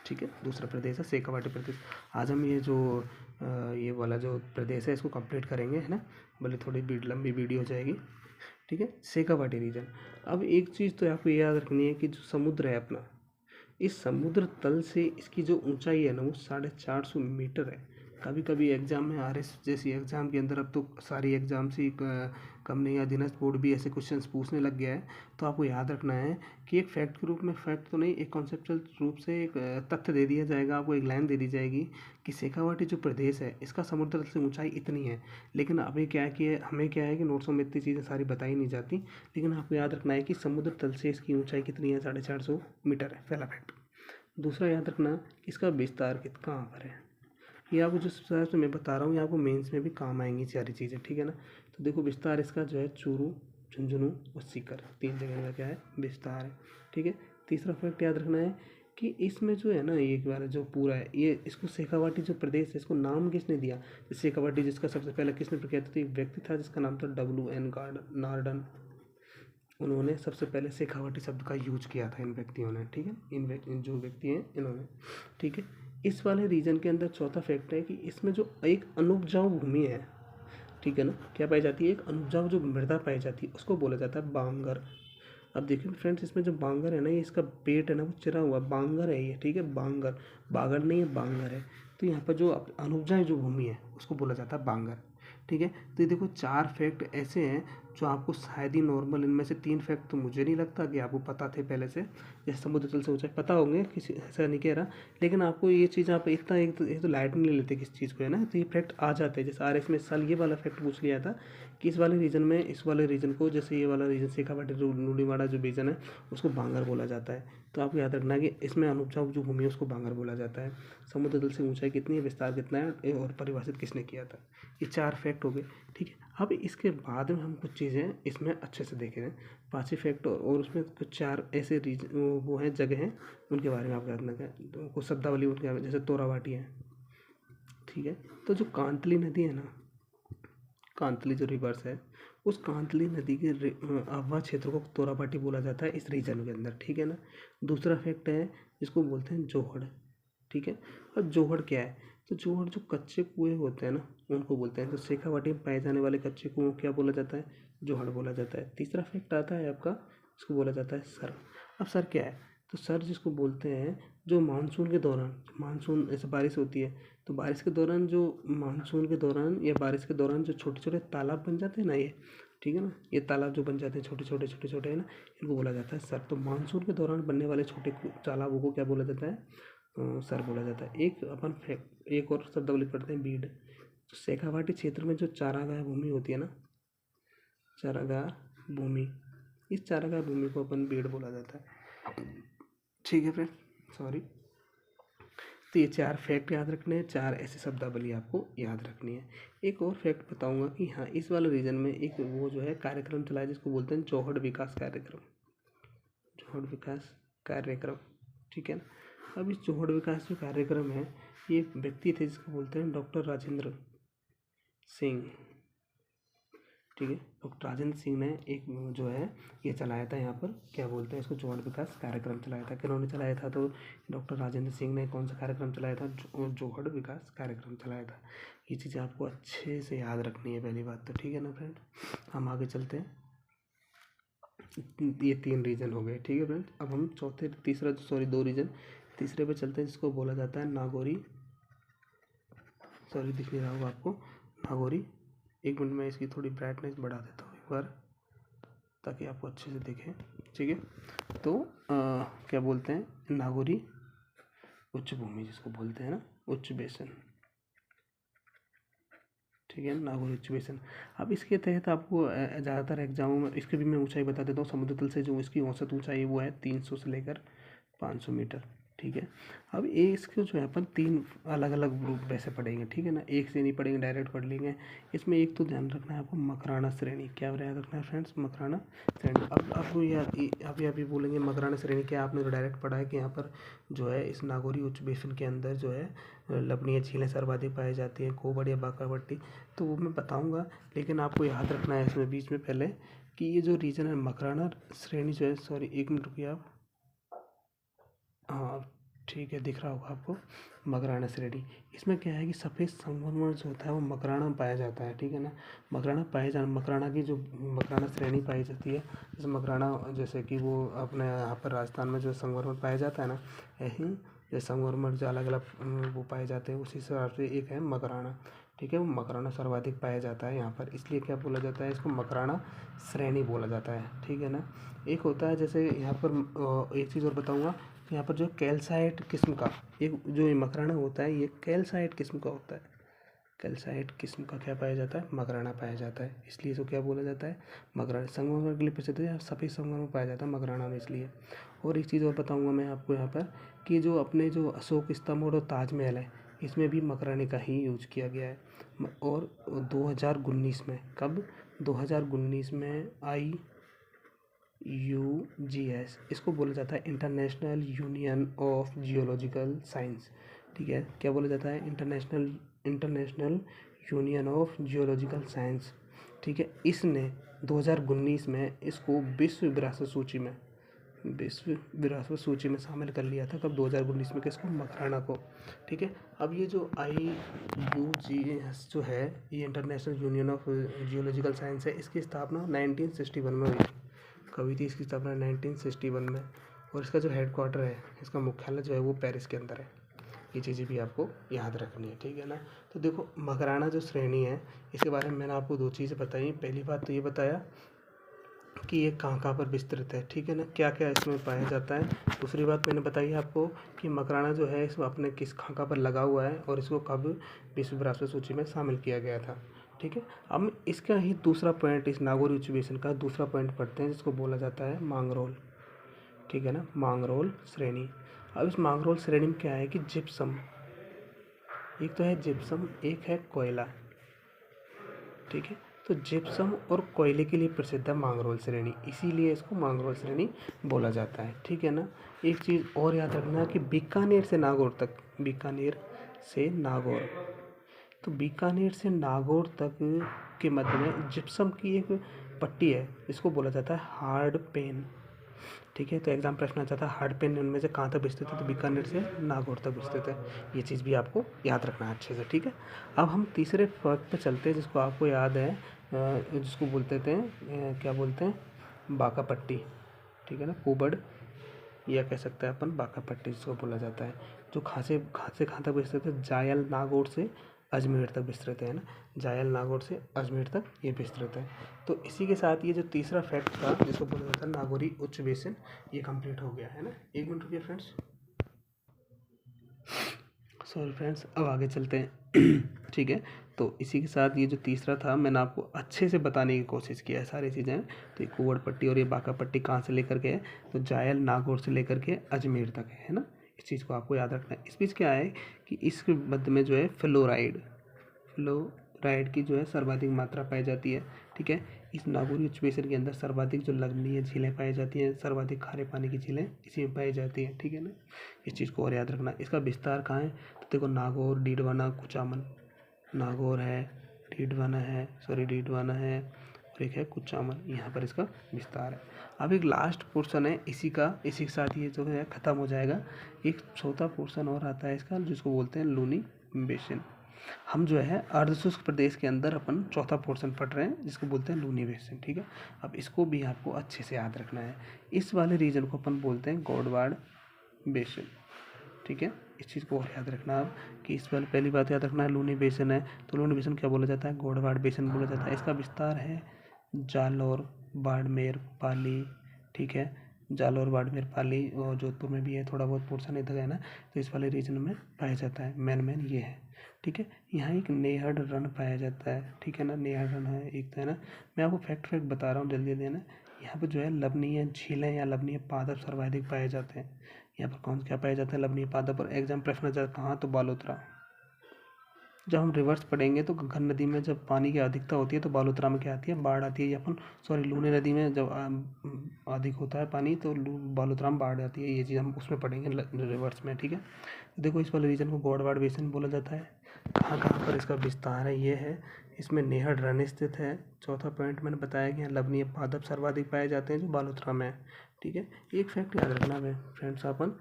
ठीक है। दूसरा प्रदेश है शेखावाटी प्रदेश। आज हम ये वाला जो प्रदेश है इसको कंप्लीट करेंगे, है ना, भले थोड़ी लंबी वीडियो हो जाएगी, ठीक है। शेखावाटी रीजन। अब एक चीज़ तो आपको याद रखनी है कि जो समुद्र है अपना, इस समुद्र तल से इसकी जो ऊंचाई है ना वो 450 मीटर है। कभी कभी एग्जाम में आरएस जैसी एग्जाम के अंदर, अब तो सारी एग्जाम से कंपनी या अधीनस्थ बोर्ड भी ऐसे क्वेश्चंस पूछने लग गया है। तो आपको याद रखना है कि एक फैक्ट के रूप में, फैक्ट तो नहीं, एक कॉन्सेप्चुअल रूप से एक तथ्य दे दिया जाएगा आपको, एक लाइन दे दी जाएगी कि शेखावाटी जो प्रदेश है इसका समुद्र तल से ऊंचाई इतनी है। लेकिन अभी क्या है कि हमें क्या है कि नोट्सों में इतनी चीज़ें सारी बताई नहीं जाती, लेकिन आपको याद रखना है कि समुद्र तल से इसकी ऊंचाई कितनी है, 450 मीटर है, पहला फैक्ट। दूसरा याद रखना कि इसका विस्तार कहाँ पर है। ये आपको जिस हिसाब से मैं बता रहा हूँ ये आपको मेंस में भी काम आएंगी सारी चीज़ें, ठीक है ना। तो देखो विस्तार इसका जो है चूरू, झुंझुनू और सीकर, 3 जगह का क्या है, विस्तार है, ठीक है। तीसरा फैक्ट याद रखना है कि इसमें जो है ना, एक बार जो पूरा है ये, इसको शेखावाटी जो प्रदेश है इसको नाम किसने दिया। शेखावाटी जिसका सबसे पहले किसने प्रख्यात थी, एक व्यक्ति था जिसका नाम था WN नार्डन। उन्होंने सबसे पहले शेखावाटी शब्द का यूज किया था इन व्यक्तियों ने, ठीक है, इन जो व्यक्ति हैं इन्होंने, ठीक है। इस वाले रीजन के अंदर चौथा फैक्ट है कि इसमें जो एक अनुपजाऊ भूमि है, ठीक है ना, क्या पाई जाती है, एक अनुपजाऊ जो मृदा पाई जाती है उसको बोला जाता है बांगर। अब देखिए फ्रेंड्स, इसमें जो बांगर है ना, ये इसका पेट है ना वो चिरा हुआ बांगर है ये, ठीक है, बांगर, बागर नहीं है बांगर है। तो यहाँ पर जो अनुपजाऊ जो भूमि है उसको बोला जाता है बांगर, ठीक है। तो ये देखो 4 फैक्ट ऐसे हैं जो आपको शायद ही नॉर्मल, इनमें से 3 फैक्ट तो मुझे नहीं लगता कि आपको पता थे पहले से, जैसे समुद्र तल से ऊंचाई पता होंगे, किसी ऐसा नहीं कह रहा, लेकिन आपको ये चीज़ आप इतना एक तो लाइट नहीं लेते किस चीज़ को, है ना, तो ये फैक्ट आ जाते हैं। जैसे RS में इस साल ये वाला फैक्ट पूछ लिया था कि इस वाले रीजन में, इस वाले रीजन को, जैसे ये वाला रीजन शेखावाटी लूणीवाड़ा जो रीजन है उसको बांगर बोला जाता है। तो आपको याद रखना है कि इसमें अनुपजाऊ जो भूमि है उसको बांगर बोला जाता है। समुद्र तल से ऊंचाई कितनी है, विस्तार कितना है और परिभाषित किसने किया था, ये 4 फैक्ट हो गए, ठीक है। अब इसके बाद में हम कुछ चीज़ें इसमें अच्छे से देख रहे हैं, 5 फैक्ट और उसमें कुछ 4 ऐसे रीजन वो हैं, जगह हैं, उनके बारे में आपको याद रखना है। तो कुछ शब्दावली उनके, जैसे तोरावाटी है, ठीक है। तो जो कांतली नदी है ना, कांतली जो रिवर्स है, उस कांतली नदी के अगवा क्षेत्र को तोराबाटी बोला जाता है इस रीजन के अंदर, ठीक है ना। दूसरा फैक्ट है जिसको बोलते हैं जोहड़, ठीक है। और जोहड़ क्या है, तो जोहड़ जो कच्चे कुएं होते हैं ना उनको बोलते हैं। तो शेखावाटी में पाए जाने वाले कच्चे कुओं को क्या बोला जाता है, जोहड़ बोला जाता है। तीसरा फैक्ट आता है आपका, इसको बोला जाता है सर। अब सर क्या है, तो सर जिसको बोलते हैं जो मानसून के दौरान, मानसून ऐसे बारिश होती है तो बारिश के दौरान, जो मानसून के दौरान या बारिश के दौरान जो छोटे छोटे तालाब बन जाते हैं ना ये, ठीक है ना, ये तालाब जो बन जाते हैं छोटे छोटे है ना, इनको बोला जाता है सर। तो मानसून के दौरान बनने वाले छोटे तालाबों को क्या बोला जाता है, सर बोला जाता है। एक और शब्दावली पढ़ते हैं, बीड। तो शेखावाटी क्षेत्र में जो चारागाह भूमि होती है ना, चारागाह भूमि, इस चारागाह भूमि को अपन बीड बोला जाता है, ठीक है फ्रेंड, सॉरी। तो ये 4 फैक्ट याद रखने हैं, 4 ऐसे शब्दावली आपको याद रखनी है। एक और फैक्ट बताऊंगा कि हाँ, इस वाले रीजन में एक वो जो है कार्यक्रम चला है जिसको बोलते हैं चौहड़ विकास कार्यक्रम, चौहड़ विकास कार्यक्रम, ठीक है ना। अब इस चौहड़ विकास जो कार्यक्रम है, ये एक व्यक्ति थे जिसको बोलते हैं डॉक्टर राजेंद्र सिंह, ठीक है। डॉक्टर राजेंद्र सिंह ने एक जो है ये चलाया था, यहाँ पर क्या बोलते हैं इसको, चौहड़ विकास कार्यक्रम चलाया था। किन्होंने चलाया था, तो डॉक्टर राजेंद्र सिंह ने कौन सा कार्यक्रम चलाया था, चौहड़ विकास कार्यक्रम चलाया था। ये चीज़ें आपको अच्छे से याद रखनी है, पहली बात तो, ठीक है ना फ्रेंड। हम आगे चलते हैं, ये 3 रीजन हो गए, ठीक है फ्रेंड। अब हम दो रीजन, तीसरे पे चलते हैं जिसको बोला जाता है नागौरी, सॉरी दिख नहीं रहा होगा आपको, नागौरी। एक मिनट में इसकी थोड़ी ब्राइटनेस बढ़ा देता हूँ एक बार, ताकि आपको अच्छे से दिखे, ठीक है। तो क्या बोलते हैं, नागौरी उच्च भूमि जिसको बोलते हैं ना, उच्च बेसन, ठीक है, नागौरी उच्च बेसन। अब इसके तहत आपको ज़्यादातर एग्जामों में इसकी भी मैं ऊंचाई बता देता हूँ। समुद्र तल से जो इसकी औसत ऊंचाई वो है 300 से लेकर 500 मीटर, ठीक है। अब ये इसको जो है अपन 3 अलग अलग ग्रुप वैसे पढ़ेंगे, ठीक है ना, एक से नहीं पढ़ेंगे, डायरेक्ट पढ़ लेंगे। इसमें एक तो ध्यान रखना है आपको मकराना श्रेणी, क्या याद रखना है फ्रेंड्स, मकराना श्रेणी। अब आपको अभी बोलेंगे मकराना श्रेणी क्या, आपने तो डायरेक्ट पढ़ा है कि यहाँ पर जो है इस नागौरी उच्च बेसिन के अंदर जो है लवणीय झीलें सर्वाधिक पाई जाती हैं, कोबड़ या बाकावटी, तो वो मैं बताऊँगा। लेकिन आपको याद रखना है इसमें बीच में पहले कि ये जो रीजन है मकराना श्रेणी जो है, सॉरी एक मिनट रुकिए आप, हाँ ठीक है, दिख रहा होगा आपको मकराना श्रेणी। इसमें क्या है कि सफ़ेद संगमरमर जो होता है वो मकराना में पाया जाता है, ठीक है ना। मकराना की जो मकराना श्रेणी पाई जाती है, जैसे मकराना, जैसे कि वो अपने यहाँ पर राजस्थान में जो संगमरमर पाया जाता है ना, ऐसे जैसे संगमरमर जो अलग अलग वो पाए जाते हैं, उसी हिसाब से एक है मकराना, ठीक है। वो मकराना सर्वाधिक पाया जाता है यहाँ पर, इसलिए क्या बोला जाता है, इसको मकराना श्रेणी बोला जाता है, ठीक है ना। एक होता है जैसे यहाँ पर एक चीज़ और बताऊँगा, यहाँ पर जो कैल्साइट किस्म का एक जो ये मकराना होता है, ये कैल्साइट किस्म का होता है। कैल्साइट किस्म का क्या पाया जाता है, मकराना पाया जाता है, इसलिए इसको क्या बोला जाता है, मकराना। संगमरमर के लिए प्रसिद्ध है, सफ़ेद संगमरमर पाया जाता है मकराना में, इसलिए। और एक चीज़ और बताऊँगा मैं आपको यहाँ पर कि जो अपने जो अशोक स्तंभ और ताजमहल है, इसमें भी मकराने का ही यूज किया गया है। और 2019 में, कब, 2019 में IUGS इसको बोला जाता है, international union of geological science, ठीक है। क्या बोला जाता है, international union of geological science, ठीक है। इसने 2019 में इसको विश्व विरासत सूची में शामिल कर लिया था, कब, 2019 में, किसको, मकराना को, ठीक है। अब ये जो IUGS जो है, ये international union of geological science है, इसकी स्थापना 1961 में हुई थी। कभी थी इसकी स्थापना, 1961 में। और इसका जो हेडक्वार्टर है, इसका मुख्यालय जो है वो पेरिस के अंदर है। ये चीज़ें भी आपको याद रखनी है, ठीक है ना। तो देखो, मकराना जो श्रेणी है, इसके बारे में मैंने आपको दो चीज़ें बताई। पहली बात तो ये बताया कि ये कहाँ पर विस्तृत है, ठीक है ना, क्या क्या इसमें पाया जाता है। दूसरी बात मैंने बताई आपको कि मकराना जो है इसमें अपने किस कहाँ पर लगा हुआ है और इसको कब विश्व विरासत सूची में शामिल किया गया था, ठीक है। अब इसका ही दूसरा पॉइंट, इस नागौर उच्च बेसिन का दूसरा पॉइंट पढ़ते हैं, जिसको बोला जाता है मांगरोल, ठीक है ना, मांगरोल श्रेणी। अब इस मांगरोल श्रेणी में क्या है कि जिप्सम, एक तो है जिप्सम, एक है कोयला, ठीक है। तो जिप्सम और कोयले के लिए प्रसिद्ध है मांगरोल श्रेणी, इसीलिए इसको मांगरोल श्रेणी बोला जाता है, ठीक है ना। एक चीज़ और याद रखना कि बीकानेर से नागौर तक, बीकानेर से नागौर, तो बीकानेर से नागौर तक के मध्य में जिप्सम की एक पट्टी है, इसको बोला जाता है हार्ड पेन, ठीक है। तो एग्जाम प्रश्न आ जाता है हार्ड पेन उनमें से कहाँ तक विस्तृत है, तो बीकानेर से नागौर तक विस्तृत है। ये चीज़ भी आपको याद रखना है अच्छे से, ठीक है। अब हम तीसरे फैक्ट पे चलते हैं, जिसको आपको याद है, जिसको बोलते थे, क्या बोलते हैं, बाका पट्टी, ठीक है ना, कुबड़, या कह सकते हैं अपन बाका पट्टी, जिसको बोला जाता है, जो कहाँ तक विस्तृत है, जायल नागौर से अजमेर तक विस्तृत है ना, जायल नागौर से अजमेर तक ये विस्तृत है। तो इसी के साथ ये जो तीसरा फैक्ट था, जिसको बोला जाता है नागौरी उच्च बेसिन, ये कंप्लीट हो गया है ना। एक मिनट रुकिए फ्रेंड्स, सॉरी फ्रेंड्स, अब आगे चलते हैं ठीक है। तो इसी के साथ ये जो तीसरा था, मैंने आपको अच्छे से बताने की कोशिश किया है सारी चीज़ें। तो ये कुंवड़ पट्टी और ये बाका पट्टी कहाँ से लेकर के है, तो जायल नागौर से लेकर के अजमेर तक है ना। इस चीज़ को आपको याद रखना है। इस बीच क्या है कि इस मध्य में जो है फ्लोराइड की जो है सर्वाधिक मात्रा पाई जाती है, ठीक है। इस नागौरी उच्च बेसिन के अंदर सर्वाधिक जो लवणीय झीलें पाई जाती हैं, सर्वाधिक खारे पानी की झीलें इसी में पाई जाती हैं, ठीक है ना। इस चीज़ को और याद रखना। इसका विस्तार कहाँ है, तो देखो नागौर, डीडवाना, कुचामन, नागौर है, डीडवाना है और एक है कुचामन, यहाँ पर इसका विस्तार है। अब एक लास्ट पोर्शन है इसी के साथ ये जो है ख़त्म हो जाएगा। एक चौथा पोर्शन और आता है इसका, जिसको बोलते हैं लूनी बेसिन। हम जो है अर्धशुष्क प्रदेश के अंदर अपन चौथा पोर्शन पढ़ रहे हैं, जिसको बोलते हैं लूनी बेसिन, ठीक है। अब इसको भी आपको अच्छे से याद रखना है। इस वाले रीजन को अपन बोलते हैं गौड़वाड़ बेसिन, ठीक है। इस चीज़ को और याद रखना आप कि इस वाले, पहली बात याद रखना है लूनी बेसिन है, तो लूनी बेसिन क्या बोला जाता है, गौड़वाड़ बेसिन बोला जाता है। इसका विस्तार है जालौर, बाड़मेर, पाली, ठीक है। जालौर, बाड़मेर, पाली और जोधपुर में भी है, थोड़ा बहुत पोर्शन इधर है ना। तो इस वाले रीजन में पाया जाता है, मेन ये है, ठीक है। यहाँ एक नेहड़ रन पाया जाता है, ठीक है ना, नेहड़ रन है एक, तो है ना। मैं आपको फैक्ट बता रहा हूँ जल्दी जल्दी, है ना। यहाँ पर जो है लवणीय झीलें या लवणीय पादप सर्वाधिक पाए जाते हैं। यहाँ पर कौन क्या पाया जाता है, लवणीय पादप। और एग्जाम प्रश्न जाता कहाँ, तो बालोतरा। जब हम रिवर्स पढ़ेंगे तो घग्गर नदी में जब पानी की अधिकता होती है तो बालोतरा में क्या आती है, बाढ़ आती है। या अपन लूनी नदी में जब अधिक होता है पानी तो बालोतरा में बाढ़ आती है। ये चीज़ हम उसमें पढ़ेंगे रिवर्स में, ठीक है। देखो इस वाले रीजन को गौड़वाड़ बेसिन बोला जाता है। कहाँ कहाँ पर इसका विस्तार है, ये है, इसमें नेहड़ रन स्थित है। चौथा पॉइंट मैंने बताया कि लवणीय पादप सर्वाधिक पाए जाते हैं जो बालोतरा में है, ठीक है। एक फैक्ट याद रखना है फ्रेंड्स अपन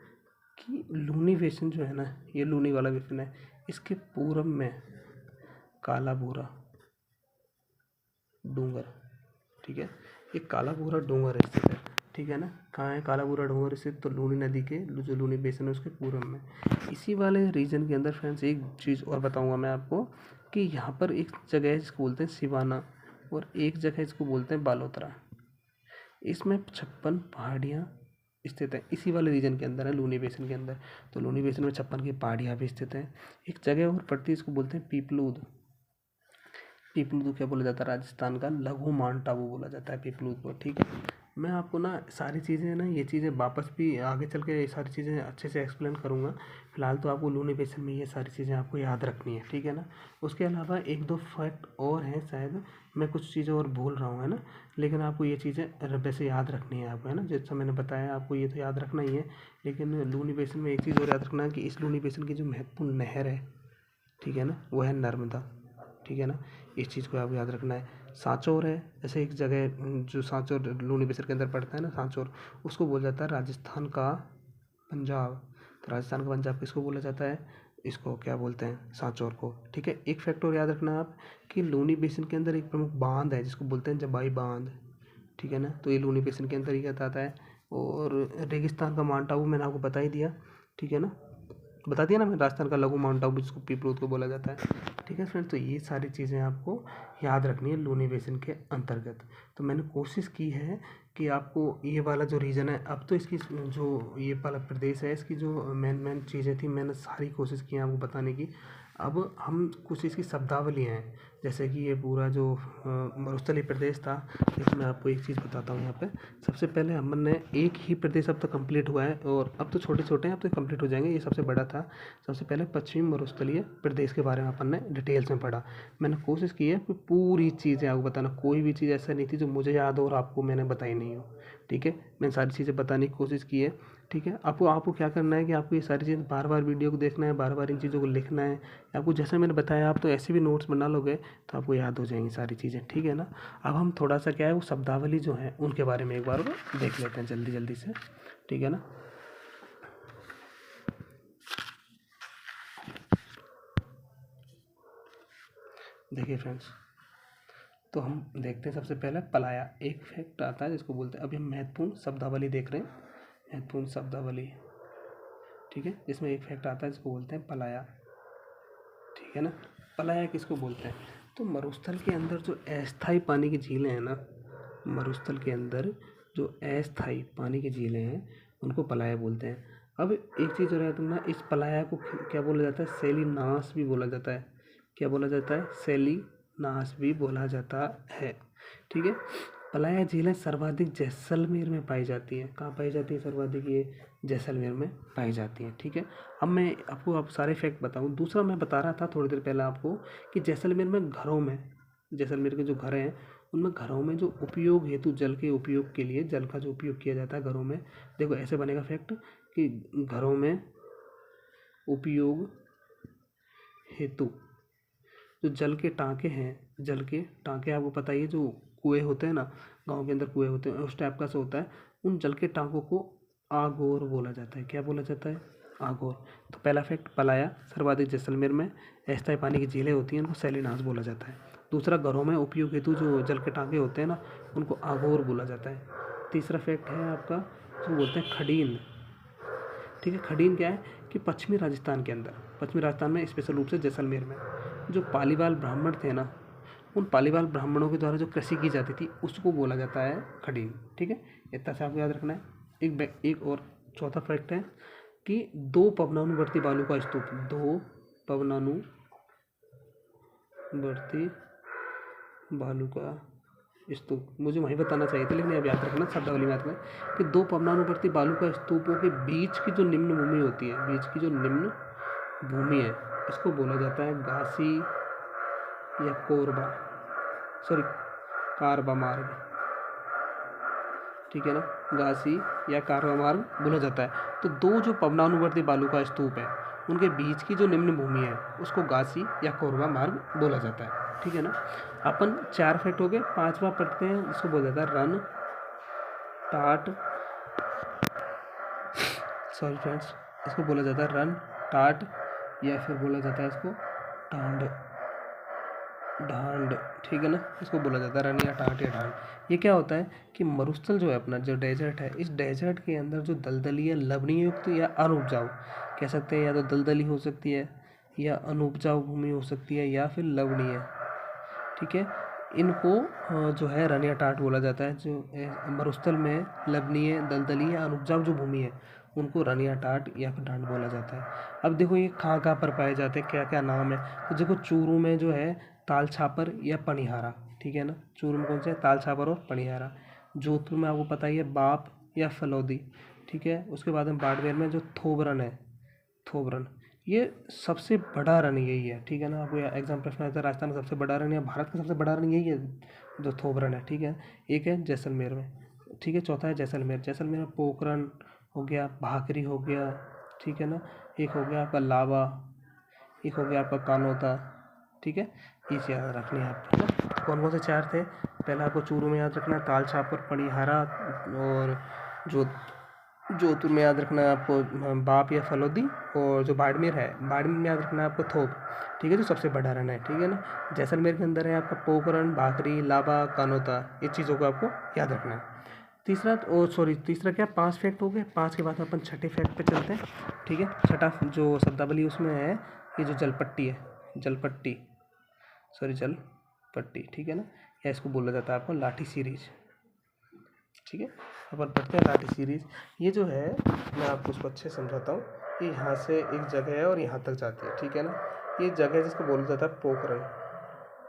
कि लूनी बेसिन जो है ना, ये लूनी वाला बेसिन है, इसके पूरब में काला भूरा डूंगर, ठीक है, ये काला भूरा डूंगर स्थित है, ठीक है ना। कहाँ है काला भूरा डूंगर स्थित? तो लूनी नदी के जो लूनी बेसिन है उसके पूरब में। इसी वाले रीजन के अंदर फ्रेंड्स एक चीज़ और बताऊंगा मैं आपको कि यहाँ पर एक जगह है जिसको बोलते हैं सिवाना, और एक जगह इसको बोलते हैं बालोतरा। इसमें 56 पहाड़ियाँ स्थित है, इसी वाले रीजन के अंदर है, लूनी बेसिन के अंदर। तो लूनी बेसिन में 56 की पहाड़ियाँ भी स्थित हैं। एक जगह और पड़ती है, इसको बोलते हैं पीपलूद। पीपलूद क्या बोला जाता है? राजस्थान का लघु माउंट आबू बोला जाता है पीपलूद को, ठीक है। मैं आपको ना सारी चीज़ें ना, ये चीज़ें वापस भी आगे चल के ये सारी चीज़ें अच्छे से एक्सप्लेन करूँगा। फिलहाल तो आपको लूनी बेसिन में ये सारी चीज़ें आपको याद रखनी है, ठीक है ना। उसके अलावा एक दो फैक्ट और हैं, शायद मैं कुछ चीज़ें और भूल रहा हूँ, है ना, लेकिन आपको ये चीज़ें वैसे याद रखनी है आपको, है ना। जैसा मैंने बताया आपको ये तो याद रखना ही है, लेकिन लूनी बेसिन में एक चीज़ और याद रखना है कि इस लूनी बेसिन की जो महत्वपूर्ण नहर है, ठीक है ना, वो है नर्मदा, ठीक है ना। इस चीज़ को आपको याद रखना है। सांचौर है, ऐसे एक जगह जो सांचौर लूनी बेसिन के अंदर पड़ता है ना, सांचौर, उसको बोला जाता है राजस्थान का पंजाब। तो राजस्थान का पंजाब किसको बोला जाता है? इसको क्या बोलते हैं? सांचौर को, ठीक है। एक फैक्ट और याद रखना है आप कि लूनी बेसिन के अंदर एक प्रमुख बांध है जिसको बोलते हैं जबाई बांध, ठीक है ना। तो ये लूनी बेसिन के अंदर ही आता है। और रेगिस्तान का माउंट आबू मैंने आपको बता ही दिया, ठीक है ना, बता दिया ना मैं, राजस्थान का लघु माउंट आबू जिसको पीपलूद को बोला जाता है, ठीक है फ्रेंड्स। तो ये सारी चीज़ें आपको याद रखनी है लूनी बेसिन के अंतर्गत। तो मैंने कोशिश की है कि आपको ये वाला जो रीजन है, अब तो इसकी जो ये वाला प्रदेश है, इसकी जो मेन चीज़ें थी मैंने सारी कोशिश की है आपको बताने की। अब हम कुछ इसकी शब्दावली हैं, जैसे कि ये पूरा जो मरुस्थलीय प्रदेश था, इसमें आपको एक चीज़ बताता हूँ यहाँ पे। सबसे पहले हमने एक ही प्रदेश अब तक कंप्लीट हुआ है, और अब तो छोटे छोटे हैं, अब तो कंप्लीट हो जाएंगे, ये सबसे बड़ा था। सबसे पहले पश्चिमी मरुस्थलीय प्रदेश के बारे में अपन ने डिटेल्स में पढ़ा। मैंने कोशिश की है कि पूरी चीज़ें आपको बताना, कोई भी चीज़ ऐसा नहीं थी जो मुझे याद हो और आपको मैंने बताई नहीं हो, ठीक है। मैंने सारी चीज़ें बताने की कोशिश की है, ठीक है। आपको क्या करना है कि आपको ये सारी चीज़ बार बार वीडियो को देखना है, बार बार इन चीज़ों को लिखना है। आपको जैसे मैंने बताया, आप तो ऐसे भी नोट्स बना लोगे तो आपको याद हो जाएंगी सारी चीज़ें, ठीक है ना। अब हम थोड़ा सा क्या है वो शब्दावली जो है उनके बारे में एक बार देख लेते हैं जल्दी जल्दी से, ठीक है ना। देखिए फ्रेंड्स, तो हम देखते हैं सबसे पहले पलाया। एक फैक्ट आता है जिसको बोलते हैं, अभी हम महत्वपूर्ण शब्दावली देख रहे हैं, महत्वपूर्ण शब्दावली, ठीक है। इसमें एक फैक्ट आता है जिसको बोलते हैं पलाया, ठीक है ना। पलाया किसको बोलते हैं? तो मरुस्थल के अंदर जो अस्थायी पानी की झीलें हैं ना, मरुस्थल के अंदर जो अस्थायी पानी की झीलें हैं उनको पलाया बोलते हैं। अब एक चीज़ हो रहा है तुमने, इस पलाया को क्या बोला जाता है? सैलीनाश भी बोला जाता है। क्या बोला जाता है? सैलीनाश भी बोला जाता है, ठीक है। पलाया झीलें सर्वाधिक जैसलमेर में पाई जाती हैं। कहाँ पाई जाती है सर्वाधिक? ये जैसलमेर में पाई जाती हैं, ठीक है। अब मैं आपको अब सारे फैक्ट बताऊँ। दूसरा मैं बता रहा था थोड़ी देर पहले आपको कि जैसलमेर में घरों में, जैसलमेर के जो घर हैं उनमें घरों में जो उपयोग हेतु जल के उपयोग के लिए, जल का जो उपयोग किया जाता है घरों में, देखो ऐसे बनेगा फैक्ट कि घरों में उपयोग हेतु जो जल के टाँके हैं, जल के टाँके आपको पता ही है, जो कुएँ होते हैं ना, गांव के अंदर कुएँ होते हैं, उस टाइप का से होता है। उन जल के टाँकों को आगोर बोला जाता है। क्या बोला जाता है? आगोर। तो पहला फैक्ट, पलाया सर्वाधिक जैसलमेर में अस्थायी पानी की झीलें होती हैं, उनको सैलिनाश बोला जाता है। दूसरा, घरों में उपयोग हेतु जो जल के टाँके होते हैं ना, उनको आगोर बोला जाता है। तीसरा फैक्ट है आपका, जो बोलते हैं खडीन, ठीक है। खडीन क्या है कि पश्चिमी राजस्थान के अंदर, पश्चिमी राजस्थान में स्पेशल रूप से जैसलमेर में जो पालीवाल ब्राह्मण थे ना, उन पालीवाल ब्राह्मणों के द्वारा जो कृषि की जाती थी उसको बोला जाता है खडीन, ठीक है। इतना से आपको याद रखना है। एक और चौथा फैक्ट है कि 2 पवनानुवर्ती बालू का स्तूप, 2 पवनानुवर्ती बालू का स्तूप, मुझे वहीं बताना चाहिए था लेकिन अब याद रखना शब्दावली में आता है कि 2 पवनानुवर्ती बालू का स्तूपों के बीच की जो निम्न भूमि होती है, बीच की जो निम्न भूमि है, इसको बोला जाता है घासी या कारबा मार्ग, ठीक है ना। घासी या कारबा मार्ग बोला जाता है। तो 2 जो पवनानुवर्ती बालू का स्तूप है उनके बीच की जो निम्न भूमि है उसको घासी या कोरबा मार्ग बोला जाता है, ठीक है ना। अपन 4 फैक्ट हो गए। 5वां पढ़ते हैं जिसको बोला जाता है रन टाट, सॉरी फ्रेंड्स, इसको बोला जाता है रन टाट, या फिर बोला जाता है इसको ढांड, ढांड, ठीक है ना। इसको बोला जाता है रन या टाट या ढांड। ये क्या होता है कि मरुस्थल जो है अपना, जो डेजर्ट है, इस डेजर्ट के अंदर जो दलदली या लवणीय युक्त या अनुपजाऊ कह सकते हैं, या तो दलदली हो सकती है या अनुपजाऊ भूमि हो सकती है या फिर लवणीय, ठीक है। इनको जो है रन या टाट बोला जाता है। जो मरुस्थल में लवणीय, दलदली या अनुपजाऊ जो भूमि है उनको रन या टाट या फिर ढांड बोला जाता है। अब देखो ये कहाँ कहाँ पर पाए जाते हैं, क्या क्या नाम है। तो देखो चूरू में जो है ताल छापर या पनिहारा, ठीक है ना। चूरू में कौन से है, ताल छापर और पनिहारा। जोधपुर में आपको पता ही है बाप या फलौदी, ठीक है। उसके बाद में बाड़मेर में जो थोबरन है, थोबरन, ये सबसे बड़ा रन यही है, ठीक है ना। आपको एग्जाम प्रश्न आता है राजस्थान का सबसे बड़ा रन या भारत का सबसे बड़ा रन यही है जो थोबरन है, ठीक है। एक है जैसलमेर में, ठीक है। चौथा है जैसलमेर, जैसलमेर में पोखरन हो गया, भाकरी हो गया, ठीक है ना। एक हो गया आपका लावा, एक हो गया आपका कानोता, ठीक है। ये याद रखनी है आपको, है ना। कौन कौन से चार थे, पहला आपको चूरू में याद रखना है ताल छापर पनिहारा, और जो जोधपुर में याद रखना है आपको बाप या फलोदी, और जो बाड़मेर है, बाड़मेर में याद रखना है आपको थोप, ठीक है, जो सबसे बड़ा रन है, ठीक है ना। जैसलमेर के अंदर है आपका पोखरन, भाकरी, लाबा, कानोता, इस चीज़ों को आपको याद रखना है। तीसरा, ओ सॉरी, तीसरा क्या, 5 फैक्ट हो गए। 5 के बाद अपन छठे फैक्ट पे चलते हैं, ठीक है। छठा जो शब्दावली उसमें है, ये जो जलपट्टी है, जलपट्टी, सॉरी जलपट्टी, ठीक है ना, या इसको बोला जाता है आपको लाठी सीरीज, ठीक है। अपन पढ़ते हैं लाठी सीरीज। ये जो है मैं आपको उसको अच्छे से समझाता हूँ। ये यहाँ से एक जगह है और यहाँ तक जाती है, ठीक है ना। ये जगह है जिसको बोला जाता है पोखरन,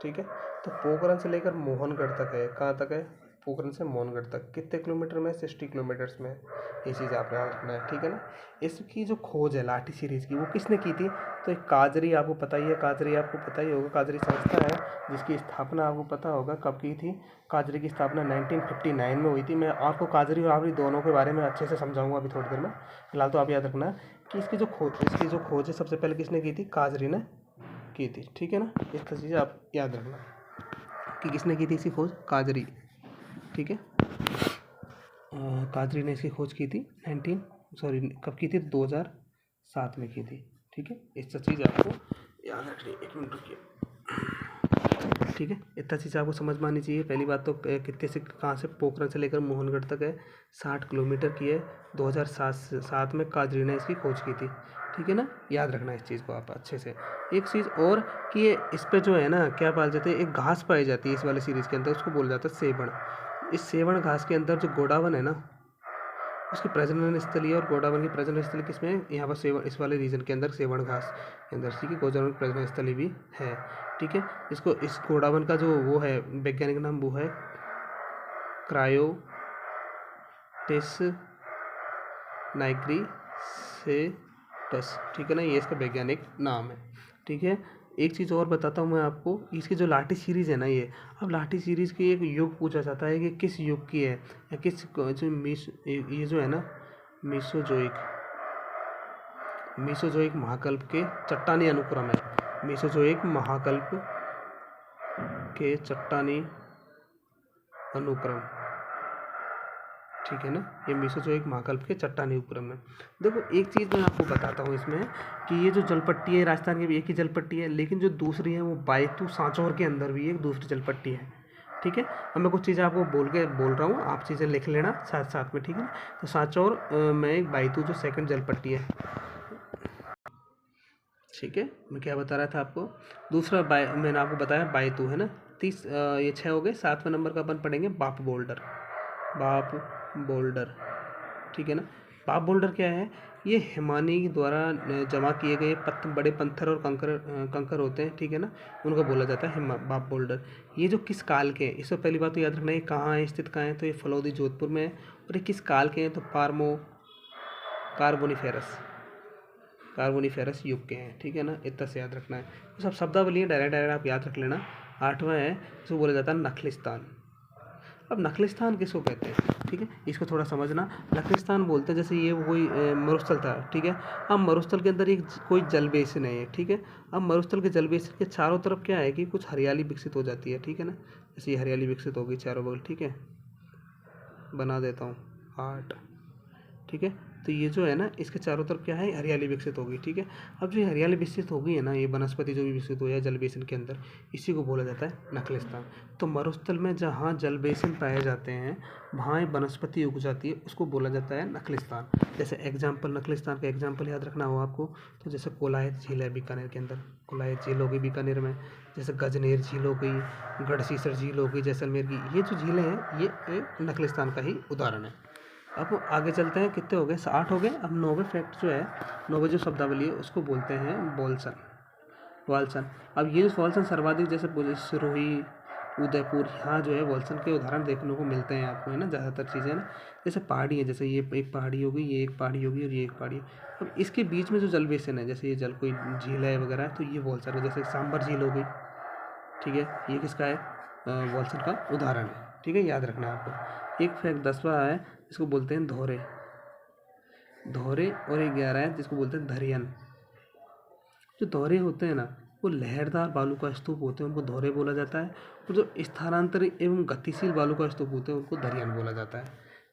ठीक है। तो पोखरन से लेकर मोहनगढ़ तक है, कहाँ तक है, पोखरन से मोहनगढ़ तक कितने किलोमीटर में, 60 किलोमीटर्स में। ये चीज़ आपने याद रखना है, ठीक है ना। इसकी जो खोज है लाठी सीरीज की, वो किसने की थी, तो एक काजरी, आपको पता ही है, काजरी आपको पता ही होगा, काजरी संस्था है जिसकी स्थापना आपको पता होगा कब की थी। काजरी की स्थापना 1959 में हुई थी। मैं आपको काजरी और आवरी दोनों के बारे में अच्छे से समझाऊंगा अभी थोड़ी देर में। फिलहाल तो आप याद रखना कि इसकी जो खोज है सबसे पहले किसने की थी, काजरी ने की थी, ठीक है ना। इस चीज़ आप याद रखना कि किसने की थी इसकी खोज, काजरी, ठीक है। काजरी ने इसकी खोज की थी कब की थी, 2007 में की थी, ठीक है। इस चीज़ आपको याद रखनी, एक मिनट रुकिए, ठीक है। इतना चीज़ आपको समझ में आनी चाहिए। पहली बात तो कितने से कहाँ से, पोखरन से लेकर मोहनगढ़ तक है, 60 किलोमीटर की है। 2007 में काजरी ने इसकी खोज की थी, ठीक है ना। याद रखना इस चीज़ को आप अच्छे से। एक चीज़ और कि ये इस पे जो है ना क्या पाल जाते हैं, एक घास पाई जाती है इस वाले सीरीज़ के अंदर, उसको बोला जाता है सेवण। इस सेवण घास के अंदर जो गोडावन है ना, उसकी प्रजनन स्थली है, और गोडावन की प्रजनन स्थली किसमें है, यहाँ पर सेवण, इस वाले रीजन के अंदर सेवण घास के अंदर, ठीक है। गोडावन की प्रजनन स्थली भी है, ठीक है। इसको, इस गोडावन का जो वो है वैज्ञानिक नाम, वो है क्रायोटेस नाइग्रिसेटस, ठीक है ना। ये इसका वैज्ञानिक नाम है, ठीक है। एक चीज़ और बताता हूँ मैं आपको, इसकी जो लाठी सीरीज़ है ना, ये अब लाठी सीरीज़ की एक युग पूछा जाता है कि किस युग की है, या किस ये जो है ना मीसोजोइक महाकल्प के चट्टानी अनुक्रम है। मीसोजोइक महाकल्प के चट्टानी अनुक्रम, ठीक है ना। ये मीसोजोइक महाकल्प के चट्टानी उपक्रम में। देखो एक चीज़ मैं आपको बताता हूँ इसमें कि ये जो जलपट्टी है राजस्थान की भी एक ही जलपट्टी है, लेकिन जो दूसरी है वो बायतू सांचौर के अंदर भी एक दूसरी जलपट्टी है, ठीक है। अब मैं कुछ चीज़ें आपको बोल रहा हूँ, आप चीज़ें लिख लेना साथ साथ में, ठीक है। तो सांचौर में एक बायतू जो सेकंड जलपट्टी है, ठीक है। मैं क्या बता रहा था आपको, दूसरा मैंने आपको बताया बायतू, है ना। ये 6 हो गए। 7वें नंबर का अपन पढ़ेंगे बाप बोल्डर, बाप बोल्डर, ठीक है ना। बाप बोल्डर क्या है, ये हिमानी द्वारा जमा किए गए बड़े पत्थर और कंकर होते हैं, ठीक है ना। उनको बोला जाता है बाप बोल्डर। ये जो किस काल के हैं, इससे पहली बात तो याद रखना है कहाँ है, स्थित कहाँ है, तो ये फलौदी जोधपुर में है। और ये किस काल के हैं, तो कार्बोनिफेरस युग के हैं, ठीक है ना। इतना से याद रखना है। तो सब शब्दावली है, डायरेक्ट आप याद रख लेना। 8वां है जिसको बोला जाता है नखलिस्तान। अब नखलिस्तान किसको कहते हैं, ठीक है, इसको थोड़ा समझना। नखलिस्तान बोलते हैं जैसे ये कोई मरुस्थल था, ठीक है। अब मरुस्थल के अंदर एक कोई जल बेसिन है, ठीक है। अब मरुस्थल के जल बेसिन के चारों तरफ क्या है कि कुछ हरियाली विकसित हो जाती है, ठीक है ना। जैसे ये हरियाली विकसित होगी चारों बगल, ठीक है, बना देता हूँ हार्ट, ठीक है। तो तो ये जो है ना, इसके चारों तरफ क्या है, हरियाली विकसित होगी। ठीक है, अब जो ये हरियाली विकसित हो गई है ना, ये वनस्पति जो भी विकसित हुई है जल बेसिन के अंदर, इसी को बोला जाता है नखलिस्तान। तो मरुस्थल में जहाँ जल बेसिन पाए जाते हैं वहाँ वनस्पति उग जाती है, उसको बोला जाता है नखलिस्तान। जैसे एग्जाम्पल, नखलिस्तान का एग्जाम्पल याद रखना हो आपको, तो जैसे कोलायत झील है बीकानेर के अंदर, कोलायत झील हो गई बीकानेर में, जैसे गजनेर झील हो गई, गढ़सीसर झील हो गई जैसलमेर की, ये जो झीलें हैं ये एक नखलिस्तान का ही उदाहरण है। अब आगे चलते हैं, कितने हो गए, 8 हो गए। अब 9वें फैक्ट जो है, 9वें जो शब्दावली है उसको बोलते हैं बोलसन, वालसन। अब ये वालसन सर्वाधिक जैसे सिरोही, उदयपुर, यहाँ जो है वालसन के उदाहरण देखने को मिलते हैं आपको, है ना, ज़्यादातर चीज़ें ना। जैसे पहाड़ी है, जैसे ये एक पहाड़ी होगी, ये एक पहाड़ी होगी और ये एक पहाड़ी। अब इसके बीच में जो जल बेसिन है, जैसे ये जल कोई झील है वगैरह, तो ये वालसन है। जैसे सांबर झील हो गई, ठीक है, ये किसका है, वालसन का उदाहरण है। ठीक है, याद रखना है आपको। एक फैक्ट 10वां है, इसको बोलते हैं धोरे, धोरे। और एक 11 है जिसको बोलते हैं धरियन। जो धोरे होते हैं ना, वो लहरदार बालू का स्तूप होते हैं, उनको धोरे बोला जाता है। और जो स्थानांतरित एवं गतिशील बालू का स्तूप होते हैं उनको धरियन बोला जाता है।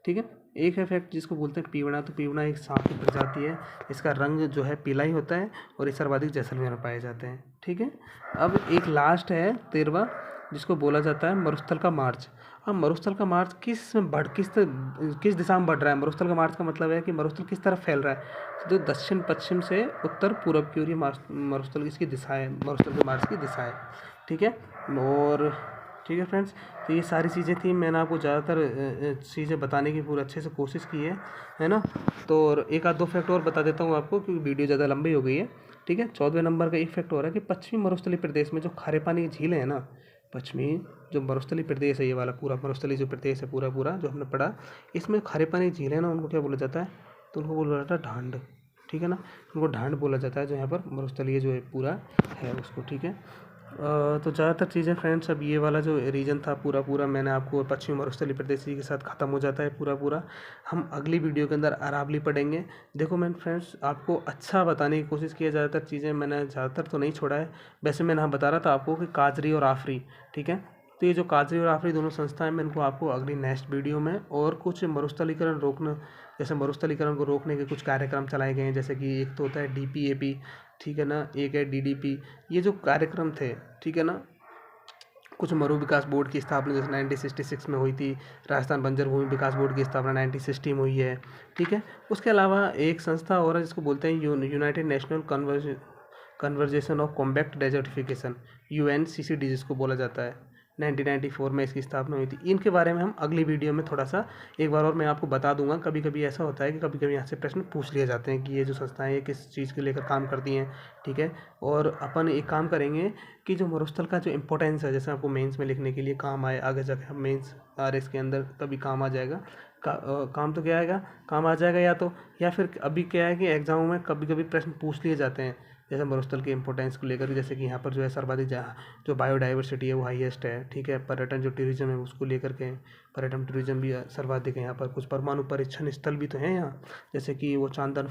ठीक है, एक है फैक्ट जिसको बोलते हैं पीवड़ा। तो पीवड़ा एक सांप की प्रजाति है, इसका रंग जो है पीला ही होता है और ये सर्वाधिक जैसलमेर में पाए जाते हैं। ठीक है, अब एक लास्ट है 13वां, जिसको बोला जाता है मरुस्थल का मार्च। अब मरुस्थल का मार्च किस दिशा में बढ़ रहा है। मरुस्थल का मार्च का मतलब है कि मरुस्थल किस तरफ फैल रहा है, तो दक्षिण पश्चिम से उत्तर पूर्व की ओर ये मरुस्थल इसकी दिशा है, मरुस्थल के मार्च की दिशा है। ठीक है, और ठीक है फ्रेंड्स, तो ये सारी चीज़ें थी, मैंने आपको ज़्यादातर चीज़ें बताने की पूरी अच्छे से कोशिश की है ना। तो और एक आध दो फैक्ट और बता देता हूँ आपको, क्योंकि वीडियो ज़्यादा लंबी हो गई है। ठीक है, 14वें नंबर का एक फैक्ट हो रहा है कि पश्चिमी मरुस्थलीय प्रदेश में जो खारे पानी की झीलें हैं ना, पश्चिमी जो मरुस्थलीय प्रदेश है, ये वाला पूरा मरुस्थलीय जो प्रदेश है पूरा पूरा जो हमने पढ़ा, इसमें खारे पानी की झीलें ना, उनको क्या बोला जाता है, तो उनको बोला जाता है ढांड। ठीक है ना, उनको ढांड बोला जाता है, जो यहाँ पर मरुस्थलीय जो है पूरा है उसको। ठीक है, तो ज़्यादातर चीज़ें फ्रेंड्स, अब ये वाला जो रीजन था पूरा पूरा मैंने आपको पश्चिमी मरुस्थलीय प्रदेश के साथ ख़त्म हो जाता है पूरा पूरा। हम अगली वीडियो के अंदर अरावली पढ़ेंगे। देखो मैंने फ्रेंड्स आपको अच्छा बताने की कोशिश की है, ज़्यादातर चीज़ें मैंने ज़्यादातर तो नहीं छोड़ा है। वैसे मैंने हाँ बता रहा था आपको कि काजरी और आफरी। ठीक है, तो ये जो काजरी और आफरी दोनों संस्थाएं, मैं इनको आपको अगली नेक्स्ट वीडियो में, और कुछ मरुस्थलीकरण रोकना, जैसे मरुस्थलीकरण को रोकने के कुछ कार्यक्रम चलाए गए हैं, जैसे कि एक तो होता है DPAP, ठीक है ना, एक है DDP। ये जो कार्यक्रम थे, ठीक है ना, कुछ मरु विकास बोर्ड की स्थापना जैसे 1966 में हुई थी, राजस्थान बंजर भूमि विकास बोर्ड की स्थापना 1960 में हुई है। ठीक है, उसके अलावा एक संस्था और है जिसको बोलते हैं United national conversation of combat desertification, UNCCD जिसको बोला जाता है, 1994 में इसकी स्थापना हुई थी। इनके बारे में हम अगली वीडियो में थोड़ा सा एक बार और मैं आपको बता दूंगा। कभी कभी ऐसा होता है कि कभी कभी यहाँ से प्रश्न पूछ लिए जाते हैं कि ये जो संस्थाएं ये किस चीज़ के लेकर काम करती हैं। ठीक है, और अपन एक काम करेंगे कि जो मरुस्थल का जो इम्पोर्टेंस है, जैसे आपको मेंस में लिखने के लिए काम आए, आगे जाके हम मेंस RS के अंदर कभी काम आ जाएगा, काम तो क्या आएगा, काम आ जाएगा, या फिर अभी क्या है कि एग्जाम में कभी कभी प्रश्न पूछ लिए जाते हैं, जैसे मरुस्थल के इंपॉर्टेंस को लेकर। जैसे कि यहाँ पर जो है सर्वाधिक जो बायोडाइवर्सिटी है वो हाईएस्ट है। ठीक है, पर्यटन जो टूरिज्म है उसको लेकर के, पर्यटन टूरिज्म भी सर्वाधिक है यहाँ पर। कुछ परमाणु परीक्षण स्थल भी तो हैं यहाँ, जैसे कि वो चांदन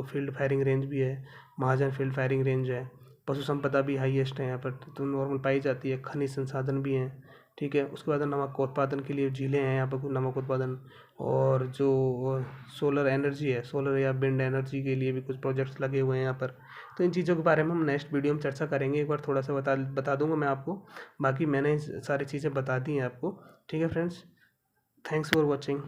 फील्ड फायरिंग रेंज भी है, महाजन फील्ड फायरिंग रेंज है। पशु संपदा भी हाईएस्ट है यहाँ पर, तो नॉर्मल पाई जाती है। खनिज संसाधन भी हैं। ठीक है, उसके बाद नमक उत्पादन के लिए झीलें हैं यहाँ पर, कुछ नमक उत्पादन। और जो सोलर एनर्जी है, सोलर या विंड एनर्जी के लिए भी कुछ प्रोजेक्ट्स लगे हुए हैं यहाँ पर। तो इन चीज़ों के बारे में हम नेक्स्ट वीडियो में चर्चा करेंगे। एक बार थोड़ा सा बता दूंगा मैं आपको, बाकी मैंने सारी चीज़ें बता दी हैं आपको। ठीक है फ्रेंड्स, थैंक्स फॉर वॉचिंग।